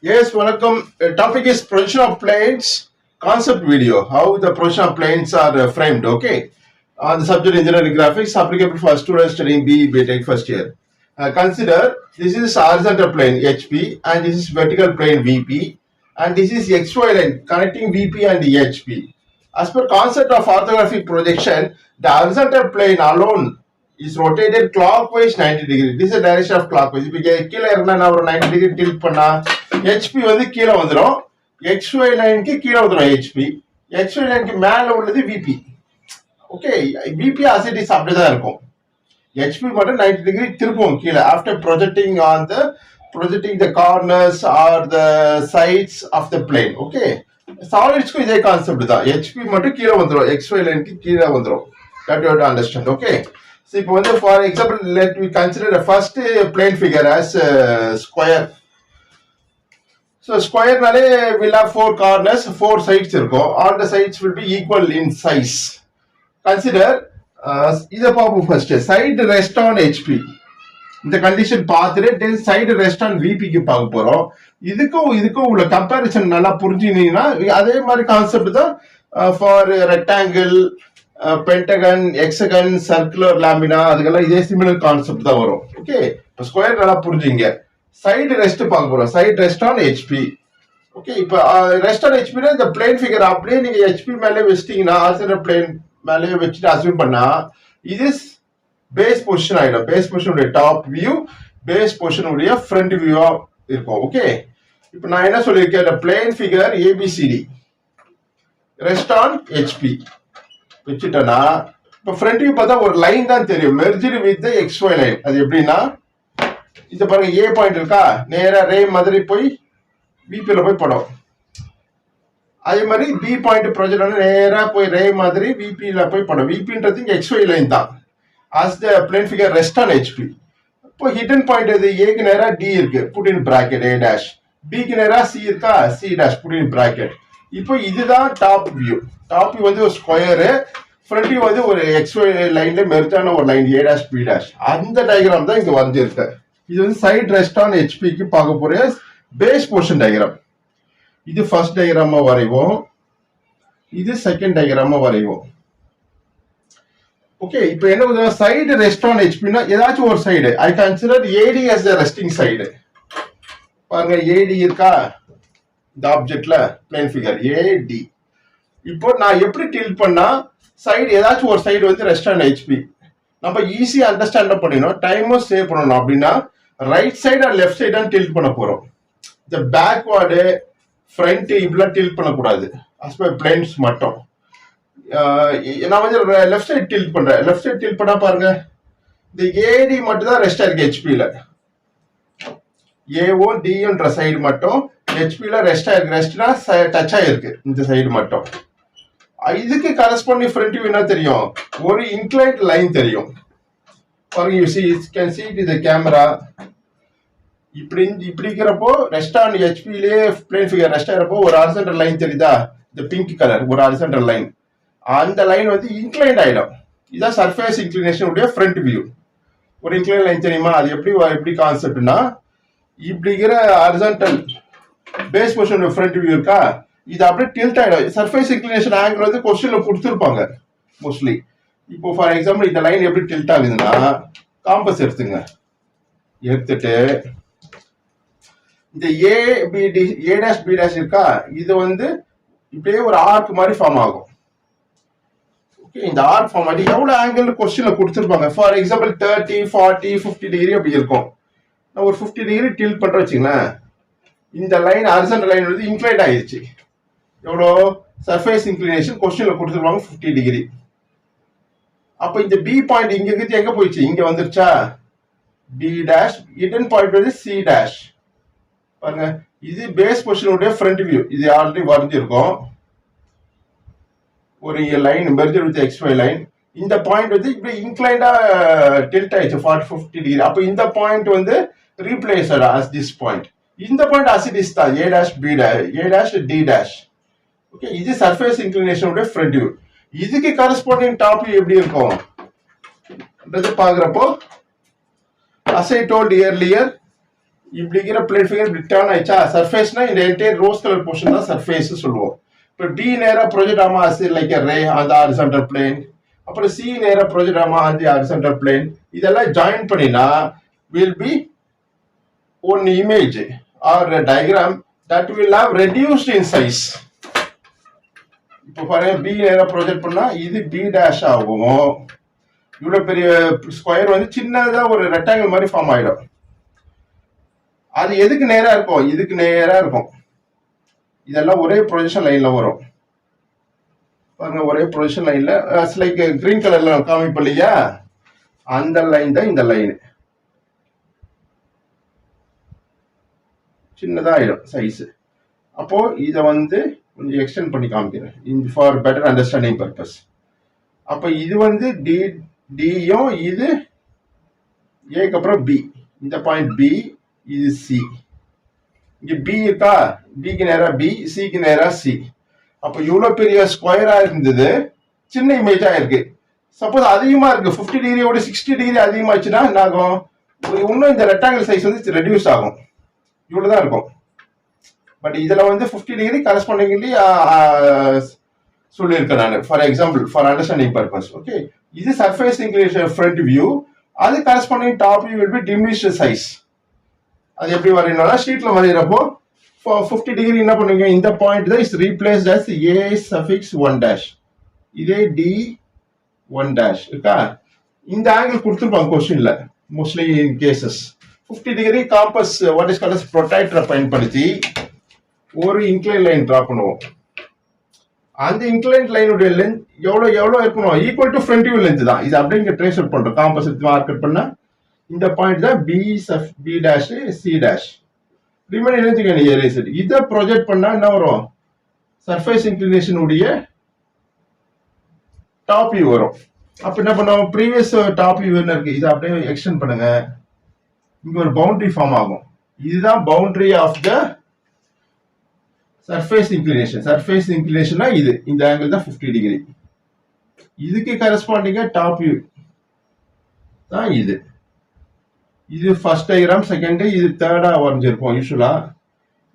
Yes, welcome. Topic is projection of planes concept video. How the projection of planes are framed. Okay. The subject engineering graphics applicable for students studying BE BTech first year. Consider this is horizontal plane HP and this is vertical plane VP and this is XY line connecting VP and HP. As per concept of orthographic projection, the horizontal plane alone is rotated clockwise 90 degree. This is the direction of clockwise. இப்போ கீழே இருந்தா நான் ஒரு 90 degree tilt பண்ணா HP வந்து கீழே வந்துடும், XY லைனுக்கு கீழே வந்துடும் HP, XY லைனுக்கு மேல உள்ளது VP. ஓகே, VP ஆசிட்டிஸ் அப்படிதான் இருக்கும். HP மட்டும் 90 degree திருப்பும் கீழே after projecting the corners or the sides of the plane. Okay, சாலிட்ஸ்க்கும் இதே கான்செப்ட் தான். HP மட்டும் கீழே வந்துடும், XY லைனுக்கு கீழே வந்துடும். That you have to understand. Okay. So இப்போ வந்து for example let me consider the first plane figure as square. So square nale will have four corners, four sides இருக்கும். All the sides will be equal in size. Consider இதை பார்ப்போம். first side rest on HP. இந்த condition பார்த்துட்டு then side rest on VPக்கு பார்க்க போறோம். இதுக்கும் உள்ள comparison நல்லா புரிஞ்சுனீங்கன்னா அதே மாதிரி கான்செப்ட் தான் for rectangle, Pentagon, hexagon, circular lamina அதுக்கெல்லாம் இதே சிமிலர் கான்செப்ட் தான் வரும். ஓகே, இப்போ ஸ்கொயர் நல்லா புரிஞ்சுங்க. சைடு ரெஸ்ட் பார்க்க போறோம். Side rest on HP. Okay, இப்போ ரெஸ்ட் ஆன் ஹெச்பினா இந்த பிளேன் ஃபிகர் அப்படியே நீங்க ஹெச்பி மேலே வச்சிட்டீங்கன்னா ஆல்டர்னேட் பிளேன் மேலே வச்சுட்டு அஸ்யூம் பண்ணா இது பேஸ் பொசிஷன் ஆயிடும். பேஸ் பொசிஷனுடைய டாப் வியூ, பேஸ் பொசிஷனுடைய ஃப்ரண்ட் வியூவா இருக்கும். ஓகே, இப்போ நான் என்ன சொல்லியிருக்கேன், plane figure ABCD rest on HP வச்சுட்டேன்னா இப்போ ஃப்ரண்ட் வியூ பார்த்தா ஒரு லைன் தான் தெரியும், மெர்ஜ்டு வித் XY லைன். அது எப்படின்னா இந்த பாருங்க, ஏ பாயிண்ட் இருக்கா, நேரா ரே மாதிரி போய் பிபில போய் படும். அதே மாதிரி பி பாயிண்ட் ப்ரொஜெக்ட் நேரா போய் ரே மாதிரி விபில போய் படும். விபின்றது இங்க XY லைன் தான். As the plane figure rest on HP. இப்போ ஹிடன் பாயிண்ட் எது, ஏக்கு நேரா டி இருக்கு, put in bracket A dash, பிக்கு நேரா சி இருக்கா, c dash put in bracket. இப்போ இதுதான் டாப் வியூ. டாப் வியூ வந்து ஒரு ஸ்கொயரு, ஃப்ரண்ட் வியூ வந்து ஒரு XY லைன்ல மெர்ஜான ஒரு line A dash B dash. அந்த டயக்ராம் தான் இங்க வரைஞ்சிருக்கு. இது வந்து சைட் ரெஸ்ட் ஆன் ஹெச்பிக்கு பார்க்க போற பேஸ் போர்ஷன் டயக்ராம். இது ஃபர்ஸ்ட் டயக்ராமா வரைவோம், இது செகண்ட் டயக்ராமா வரைவோம். ஓகே, இப்போ என்ன சைடு ரெஸ்ட் ஆன் ஹெச்பினா ஏதாச்சும் ஒரு side I consider AD as the resting side. பாருங்க, AD இருக்கா இந்த ஆப்ஜெக்ட்ல பிளேன் ஃபிகர் AD. இப்போ நான் எப்படி டில்ட் பண்ணா சைடு ஏதாச்சும் ஒரு சைடு வந்து ரெஸ்ட் ஆன் ஹெச்பி நம்ம ஈஸியா அண்டர்ஸ்டாண்ட் பண்ணிடணும், டைமும் சேவ் பண்ணணும். அப்படின்னா right side and left side தான் டில்ட் பண்ண போறோம். இந்த பேக்வார்டு ஃப்ரண்ட் இப்படிலாம் டில்ட் பண்ணக்கூடாது, அஸ்பை பிளேன்ஸ் மட்டும். நான் வந்து லெஃப்ட் சைடு டில்ட் பண்றேன். லெஃப்ட் சைடு டில்ட் பண்ணா பாருங்க, இந்த AD மட்டும் தான் ரெஸ்ட் ஆயிருக்கு ஹெச்பில. ஏஓ டின்ற சைடு மட்டும் ஹெச்பில ரெஸ்ட் ஆயிருக்கு. ரெஸ்ட்னா டச் ஆயிருக்கு இந்த சைடு மட்டும். இதுக்கு கரஸ்பாண்டிங் ஃப்ரண்ட் வியூ என்ன தெரியும், ஒரு இன்க்ளைன்ட் லைன் தெரியும். பாருங்க, you can see it in the camera. இப்படி இருக்கிறப்போ ரெஸ்ட் ஆன் ஹெச்பிலே பிளேன் ஃபிகர் ரெஸ்ட் ஆகிறப்போ ஒரு ஹாரிசான்டல் லைன் தெரியுதா, இந்த பிங்க் கலர் ஒரு ஹாரிசான்டல் லைன். அந்த லைன் வந்து இன்க்ளைன்ட் ஆயிடும். இதான் சர்ஃபேஸ் இன்க்ளினேஷன் உடைய ஃப்ரண்ட் வியூ. ஒரு இன்க்ளைன் லைன் தெரியுமா, அது எப்படி கான்செப்ட்னா இப்படிங்கிற horizontal base position front view இருக்கா, இது அப்படியே டில்ட் ஆயிடும். சர்ஃபேஸ் இன்க்ளினேஷன் ஆங்கிள் வந்து கொஸ்டின்ல கொடுத்துருப்பாங்க மோஸ்ட்லி. இப்போ ஃபார் எக்ஸாம்பிள் இந்த லைன் எப்படி டில்ட் ஆகுதுன்னா, காம்பஸ் எடுத்துங்க, எடுத்துட்டு இந்த A டேஷ் B டேஷ் இருக்கா, இது வந்து இப்படியே ஒரு ஆர்க் மாதிரி ஃபார்ம் ஆகும். ஓகே, இந்த ஆர்க் ஃபார்ம் ஆகி எவ்வளவு ஆங்கிள் கொஸ்டின்ல கொடுத்துருப்பாங்க. ஃபார் எக்ஸாம்பிள் 30, 40, 50 டிகிரி அப்படி இருக்கும். நான் ஒரு 50 டிகிரி டில்ட் பண்ற வச்சுங்களேன், இந்த லைன் ஹாரிசான்டல் லைன் வந்து இன்க்ளைன்ட் ஆயிடுச்சு. எவ்வளோ சர்ஃபேஸ் இன்க்ளினேஷன் கொஸ்டின்ல கொடுத்துருவாங்க 50 டிகிரி. அப்ப இந்த பி பாயிண்ட் இங்க இருந்து எங்க போயிடுச்சு, இங்க வந்துருச்சா, பி டேஷ். ஹிடன் பாயிண்ட் வந்து சி டேஷ். பாருங்க, இது பேஸ் பொசிஷனுடைய ஃப்ரண்ட் வியூ. இது ஆல்ரெடி வரைஞ்சிருக்கும். ஒரு line merge with XY line. இந்த பாயிண்ட் வந்து இப்படி இன்க்ளைண்டா டில்ட் ஆயிடுச்சு 40-50 டிகிரி. அப்ப இந்த பாயிண்ட் வந்து ரீப்ளேஸ்ட் as this point. இந்த பாயிண்ட் as it is தான் A dash B dash, A dash D dash. Okay, இது சர்ஃபேஸ் இன்க்ளினேஷன் உடைய ஃப்ரண்ட் வியூ. இதுக்கு கரஸ்பாண்டிங் டாப் வியூ எப்படி இருக்கும் பாக்குறப்போ, as I told earlier, இப்படிங்கிற பிளேட் ஃபிகர் இப்படி டர்ன் ஆயிடுச்சா, சர்ஃபேஸ்னா இந்த என்டையர் ரோஸ் கலர் போர்ஷன் தான் சர்ஃபேஸ் சொல்லுவோம். இப்போ பி நேரா ப்ரொஜெக்ட் ஆமா like ray on the horizontal plane, அப்புறம் சி நேரா ப்ரொஜெக்ட் ஆமா ஆன் தி ஹாரிசான்டல் பிளேன். இதெல்லாம் ஜாயின் பண்ணினா will be one image or diagram that will have reduced in size. இப்போ பாருங்க, பி நேரா ப்ரொஜெக்ட் பண்ணா இது பி டேஷ் ஆகும். இவ்வளவு பெரிய ஸ்கொயர் வந்து சின்னதா ஒரு ரெக்டாங்கிள் மாதிரி ஃபார்ம் ஆயிடும். அது எதுக்கு நேரா இருக்கும், இதுக்கு நேரா இருக்கும். இதெல்லாம் ஒரே ப்ரொஜெக்ஷன் லைன்ல வரும் பாருங்க, ஒரே ப்ரொஜெக்ஷன் லைன்ல லைக் கிரீன் கலர்ல காமிப்போம் இல்லையா, அந்த லைன் தான் இந்த லைன். சின்னதா ஆயிடும் சைஸ். அப்போ இதை வந்து கொஞ்சம் எக்ஸ்டெண்ட் பண்ணி காமிக்கிறேன் ஃபார் பெட்டர் அண்டர்ஸ்டாண்டிங் பர்பஸ். அப்போ இது வந்து டியும் இது ஏக்கு அப்புறம் பி, இந்த பாயிண்ட் பி, இது சி. இங்க பி இருக்கா, பிக்கு நேரா பி, சிக்கு நேரா சி. அப்போ இவ்வளவு பெரிய ஸ்கொயரா இருந்தது சின்ன இமேஜா இருக்கு. சப்போஸ் அதிகமா இருக்கு 50 டிகிரியோட 60 டிகிரி அதிகமாச்சுன்னா என்ன ஆகும், இன்னும் இந்த ரெக்டாங்கிள் சைஸ் வந்து ரெடியூஸ் ஆகும். இவ்வளவுதான் இருக்கும். பட் இதுல வந்து 50 டிகிரி கரஸ்பாண்டிங்லி சொல்லியிருக்கேன் நான் for example, for understanding purpose. Okay, இது சர்ஃபேஸ் இன்க்ளினேஷன் ஃப்ரண்ட் வியூ, அது corresponding top view will B diminished size. அது எப்படி வரையணும்னா ஷீட்ல வரைகிறப்போ 50 டிகிரி என்ன பண்ணுவீங்க, இந்த பாயிண்ட் தான் is replaced as a suffix 1 dash, இதே டி 1 டேஷ் இருக்கா. இந்த ஆங்கிள் கொடுத்துருப்பாங்க கொஸ்டின்ல mostly in cases. 50 degree compass what is called ப்ரொட்ராக்டரை பயன்படுத்தி ஒரு இன்க்ளைன் லைன் டிரா பண்ணுவோம். அந்த இன்க்ளைன் லைனுடைய லென்த் எவ்வளவு இருக்கணும், equal to front view length தான். இது அப்படியே இங்க ட்ரேஸ் அவுட் பண்றோம். காம்பஸ் எடுத்து மார்க் பண்ணா இந்த பாயிண்ட் தான் B dash C dash. Remaining length can erase it. இதை ப்ரொஜெக்ட் பண்ணா என்ன வரும், சர்ஃபேஸ் இன்க்ளினேஷன் உடைய டாப் வியூ வரும். அப்ப என்ன பண்ணுவோம், ப்ரீவியஸ் டாப் வியூ என்ன இருக்கு, இதை அப்படியே எக்ஸ்டெண்ட் பண்ணுங்க. இங்க ஒரு பவுண்டரி ஃபார்ம் ஆகும். இதுதான் boundary of the surface inclination. Surface இன்க்ளினேஷன்னா இது, இந்த ஆங்கிள் தான் 50 டிகிரி. இதுக்கு கரஸ்பாண்டிங்கா டாப் வியூ தான் இது. இது ஃபர்ஸ்ட் டயக்ராம், செகண்ட், இது தேர்டா வரைஞ்சிருப்போம் யூஸ்வலா,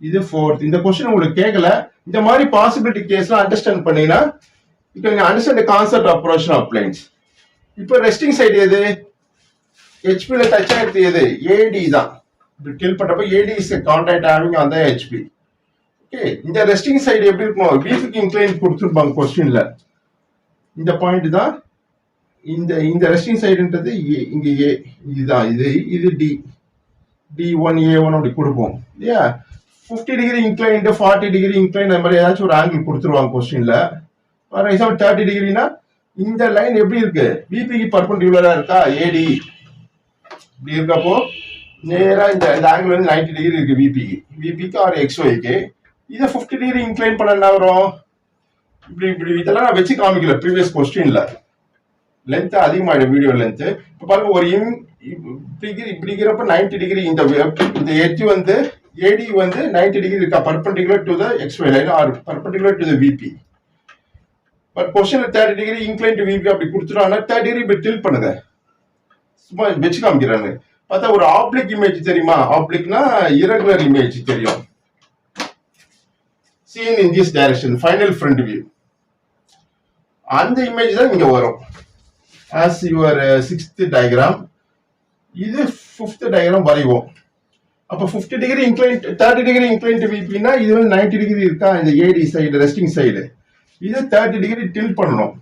இது ஃபோர்த். இந்த கொஸ்டின் உங்களுக்கு கேட்கல, இந்த மாதிரி பாசிபிலிட்டி கேஸ்லாம் அண்டர்ஸ்டாண்ட் பண்ணீங்கன்னா you can understand the concept of projection of planes. இப்போ ரெஸ்டிங் சைடு எது, ஹெச்பில டச் ஆயிடுது எது, ஏடி தான். இப்படி டில் பண்றப்ப AD is contact having on the HP. Okay, இந்த ரெஸ்டிங் சைடு எப்படி இருக்கும், விக்கு இன்க்ளைன் கொடுத்துருப்பாங்க கொஸ்டின்ல. இந்த பாயிண்ட் தான் இந்த ரெஸ்டிங் சைடுன்றது இங்க ஏ, இதுதான் இது D1 A1 அப்படி கொடுப்போம் இல்லையா. 50 டிகிரி இன்க்ளைன் 40 டிகிரி இன்க்ளைன் அந்த மாதிரி ஏதாச்சும் ஒரு ஆங்கிள் கொடுத்துருவாங்க கொஸ்டின்ல. ஃபார் எக்ஸாம்பிள் 30 டிகிரினா இந்த லைன் எப்படி இருக்கு, பிபிக்கு பர்பெண்டிகுலரா இருக்கா, ஏடி இப்படி இருக்கப்போ நேரா இந்த ஆங்கிள் வந்து 90 டிகிரி இருக்கு விபிக்கு ஆர் எக்ஸ்ஒய்க்கு. இதை 50 டிகிரி இன்க்ளைன் பண்ண என்ன வரும், இப்படி இதெல்லாம் நான் வச்சு காமிக்கல ப்ரீவியஸ் கொஸ்டின்ல. லென்த் அதிகமாயிடும் வீடியோ லென்த். இப்போ பாருங்க, ஒரு இப்படிங்கிறப்ப 90 டிகிரி இந்த எட்ஜ் வந்து ஏடி வந்து 90 டிகிரி இருக்கா, perpendicular to the XY line or perpendicular to the VP. But கொஸ்டின்ல 30 டிகிரி இன்க்ளைன் டு விபி அப்படி கொடுத்துட்டாங்கன்னா 30 டிகிரி இப்படி டில் பண்ணுங்க, சும்மா வச்சு காமிக்கிறாங்க. பார்த்தா ஒரு ஆப்ளிக் இமேஜ் தெரியுமா, ஆப்ளிக்னா இரகுலர் இமேஜ் தெரியும். seen in this direction, final front view. அந்த இமேஜ் தான் இங்க வரும் as your 6th diagram. இது 5th diagram வரைவோம். அப்ப 50 degree incline 30 degree incline to விபினா இது வந்து 90 டிகிரி இருக்கா, இந்த ஏடி சைடு ரெஸ்டிங் சைடு, இது 30 டிகிரி டில் பண்ணணும்.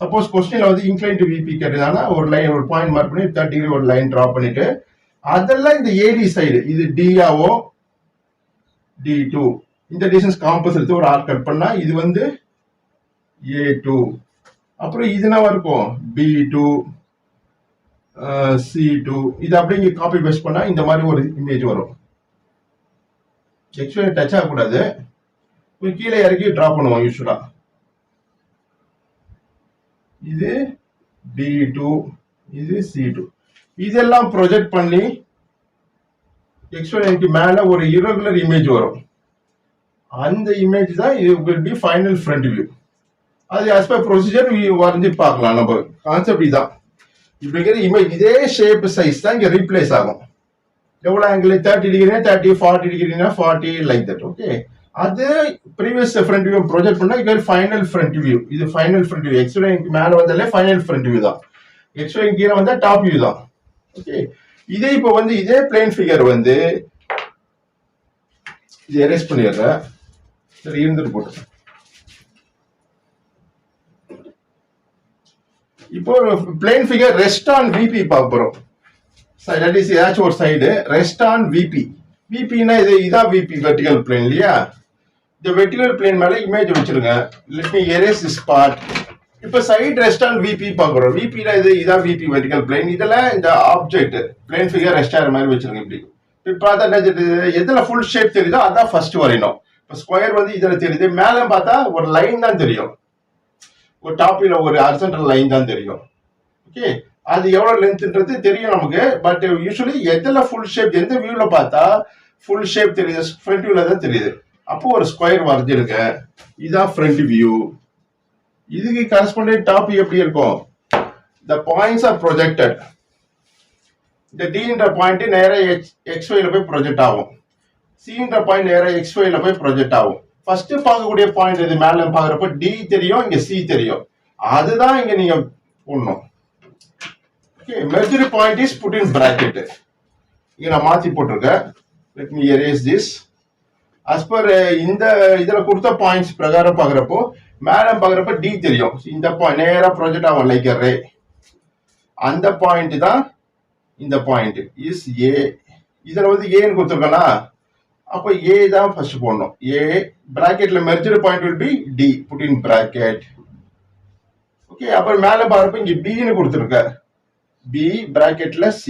சப்போஸ் கொஸ்டின்ல வந்து இன்க்ளைன் டு விபி கேட்டதானா ஒரு லைன் ஒரு பாயிண்ட் மார்க் பண்ணி 30 டிகிரி ஒரு லைன் டிரா பண்ணிட்டு அதெல்லாம் இந்த ஏடி சைடு இது டிஆவோ D2 இந்த டிஸ்டன்ஸ் காம்பஸ் எடுத்து ஒரு ஆர்க் கட் பண்ணா இது வந்து A2. அப்புறம் இது என்ன இருக்கும் B2 C2. இது அப்படியே காப்பி பேஸ்ட் பண்ணா இந்த மாதிரி ஒரு இமேஜ் வரும். ஆக்சுவலி டச் ஆகக்கூடாது, கீழே இறக்கி டிரா பண்ணுவோம் யூஸ்வலா. இது D2 இது C2. இதெல்லாம் ப்ரொஜெக்ட் பண்ணி எக்ஸ்பெரிமெண்ட் மேல ஒரு இரகுலர் இமேஜ் வரும். அந்த இமேஜ் தான் இது will be final front view. அது as per procedure வரைஞ்சி பார்க்கலாம். நம்ம கான்செப்ட் இதான். இப்படிங்கிற இமேஜ் இதே ஷேப் சைஸ் தான் இங்க ரீப்ளேஸ் ஆகும். எவ்வளவு ஆங்கிள் 30 டிகிரினா 30, 40 டிகிரினா 40, லைக் தட். ஓகே, அது ப்ரீவியஸ் ஃப்ரண்ட் வியூ ப்ரொஜெக்ட் பண்ணா இது ஃபைனல் ஃப்ரண்ட் வியூ. இது ஃபைனல் ஃப்ரண்ட் வியூ. எக்ஸ் லைனுக்கு மேல வந்தாலே ஃபைனல் ஃப்ரண்ட் வியூ தான். எக்ஸ் லைன் கீழே வந்தா டாப் வியூ தான். ஓகே, இதே இப்போ வந்து இதே பிளேன் ஃபிகர் வந்து இது எரேஸ் பண்ணிடுறேன். சரி, இருந்துட்டு போட்டு. இப்போ plane figure rest on VP பார்க்க போறோம். தட் இஸ் ஏதாச்சும் ஒரு சைடு ரெஸ்ட் ஆன் விபி. விபினா இதான் விபி, வெர்டிகல் பிளேன் இல்லையா? இந்த வெர்டிகல் பிளேன் மேல இமேஜ் வச்சிருங்க. Let me erase this part. இப்போ சைடு ரெஸ்ட் ஆன் விபி பார்க்குறோம். விபினா இதான் விபி, வெர்டிகல் பிளேன். இதுல இந்த ஆப்ஜெக்ட் பிளேன் ஃபிகர் ரெஸ்ட் ஆகிற மாதிரி வச்சிருங்க. இப்படி இப்போ பார்த்தா என்ன, எதுல ஃபுல் ஷேப் தெரியுதோ அதான் ஃபர்ஸ்ட் வரையணும். இப்போ ஸ்கொயர் வந்து இதுல தெரியுது, மேல பார்த்தா ஒரு லைன் தான் தெரியும். ஒரு டாப்பில் ஒரு ஹாரிசான்டல் லைன் தான் தெரியும். ஓகே, அது எவ்வளவு லென்த்ன்றது தெரியும் நமக்கு. பட் யூஸ்வலி எதுல ஃபுல் ஷேப், எந்த வியூல பார்த்தா ஃபுல் ஷேப் தெரியுது, ஃப்ரண்ட் வியூல தான் தெரியுது. அப்போ ஒரு ஸ்கொயர் வரைஞ்சிருங்க. இதுதான் ஃப்ரண்ட் வியூ. இதுக்கு கரஸ்பாண்டிங் டாப் எப்படி இருக்கும்? the points are projected. இந்த D பாயிண்ட் நேரா XY போய் ப்ரொஜெக்ட் ஆகும். C பாயிண்ட் நேரா XY போய் ப்ரொஜெக்ட் ஆகும். ஃபர்ஸ்ட் பார்க்கக்கூடிய பாயிண்ட் இது மேல பாக்குறப்ப D தெரியும், இங்க C தெரியும். அதுதான் இங்க நீங்க போடணும். Okay, merger point is put in bracket. இங்க நான் மாத்தி போட்டிருக்கேன். let me erase this. as per இந்த இதுல கொடுத்த பாயிண்ட்ஸ் பிரகாரம் பாக்குறப்போ மேல பாக்குறப்ப D தெரியும். இந்த பாயிண்ட் நேரா ப்ரொஜெக்ட் ஆகும் லைக் a ray. அந்த பாயிண்ட் தான் இந்த பாயிண்ட் இஸ் A. இதுல வந்து ஏன்னு கொடுத்துருக்கோம்னா அப்போ A தான் ஃபர்ஸ்ட் போடணும். A பிராக்கெட்ல merger point will be D, put in bracket. Okay, அப்புறம் மேல பாக்குறப்ப இங்க B ன்னு கொடுத்துருக்க. B பிராக்கெட்ல C.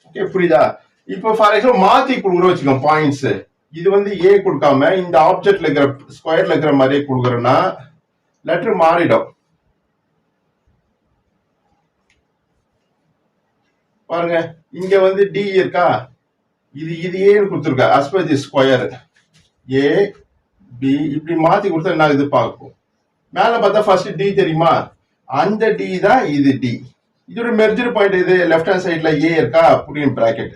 ஓகே, புரியுதா? இப்போ ஃபார் எக்ஸாம்பிள் மாத்தி கொடுக்குறோம் வச்சுக்கோங்க பாயிண்ட்ஸ். இது வந்து A கொடுக்காம இந்த ஆப்ஜெக்ட்ல இருக்கிற ஸ்கொயர்ல இருக்கிற மாதிரியே கொடுக்குறோம்னா லெட்டர் மாறிடும். பாருங்க, இங்க வந்து D இருக்கா, இது ஏன்னு கொடுத்துருக்கா. as per the square A B இப்படி மாத்தி கொடுத்தா என்ன இது பார்க்கும். மேல பார்த்தா ஃபர்ஸ்ட் D தெரியுமா, அந்த D தான் இது D. இதோட மெர்ஜர் பாயிண்ட் இது லெஃப்ட் ஹேண்ட் சைட்ல A இருக்கா, புட் இன் பிராக்கெட்.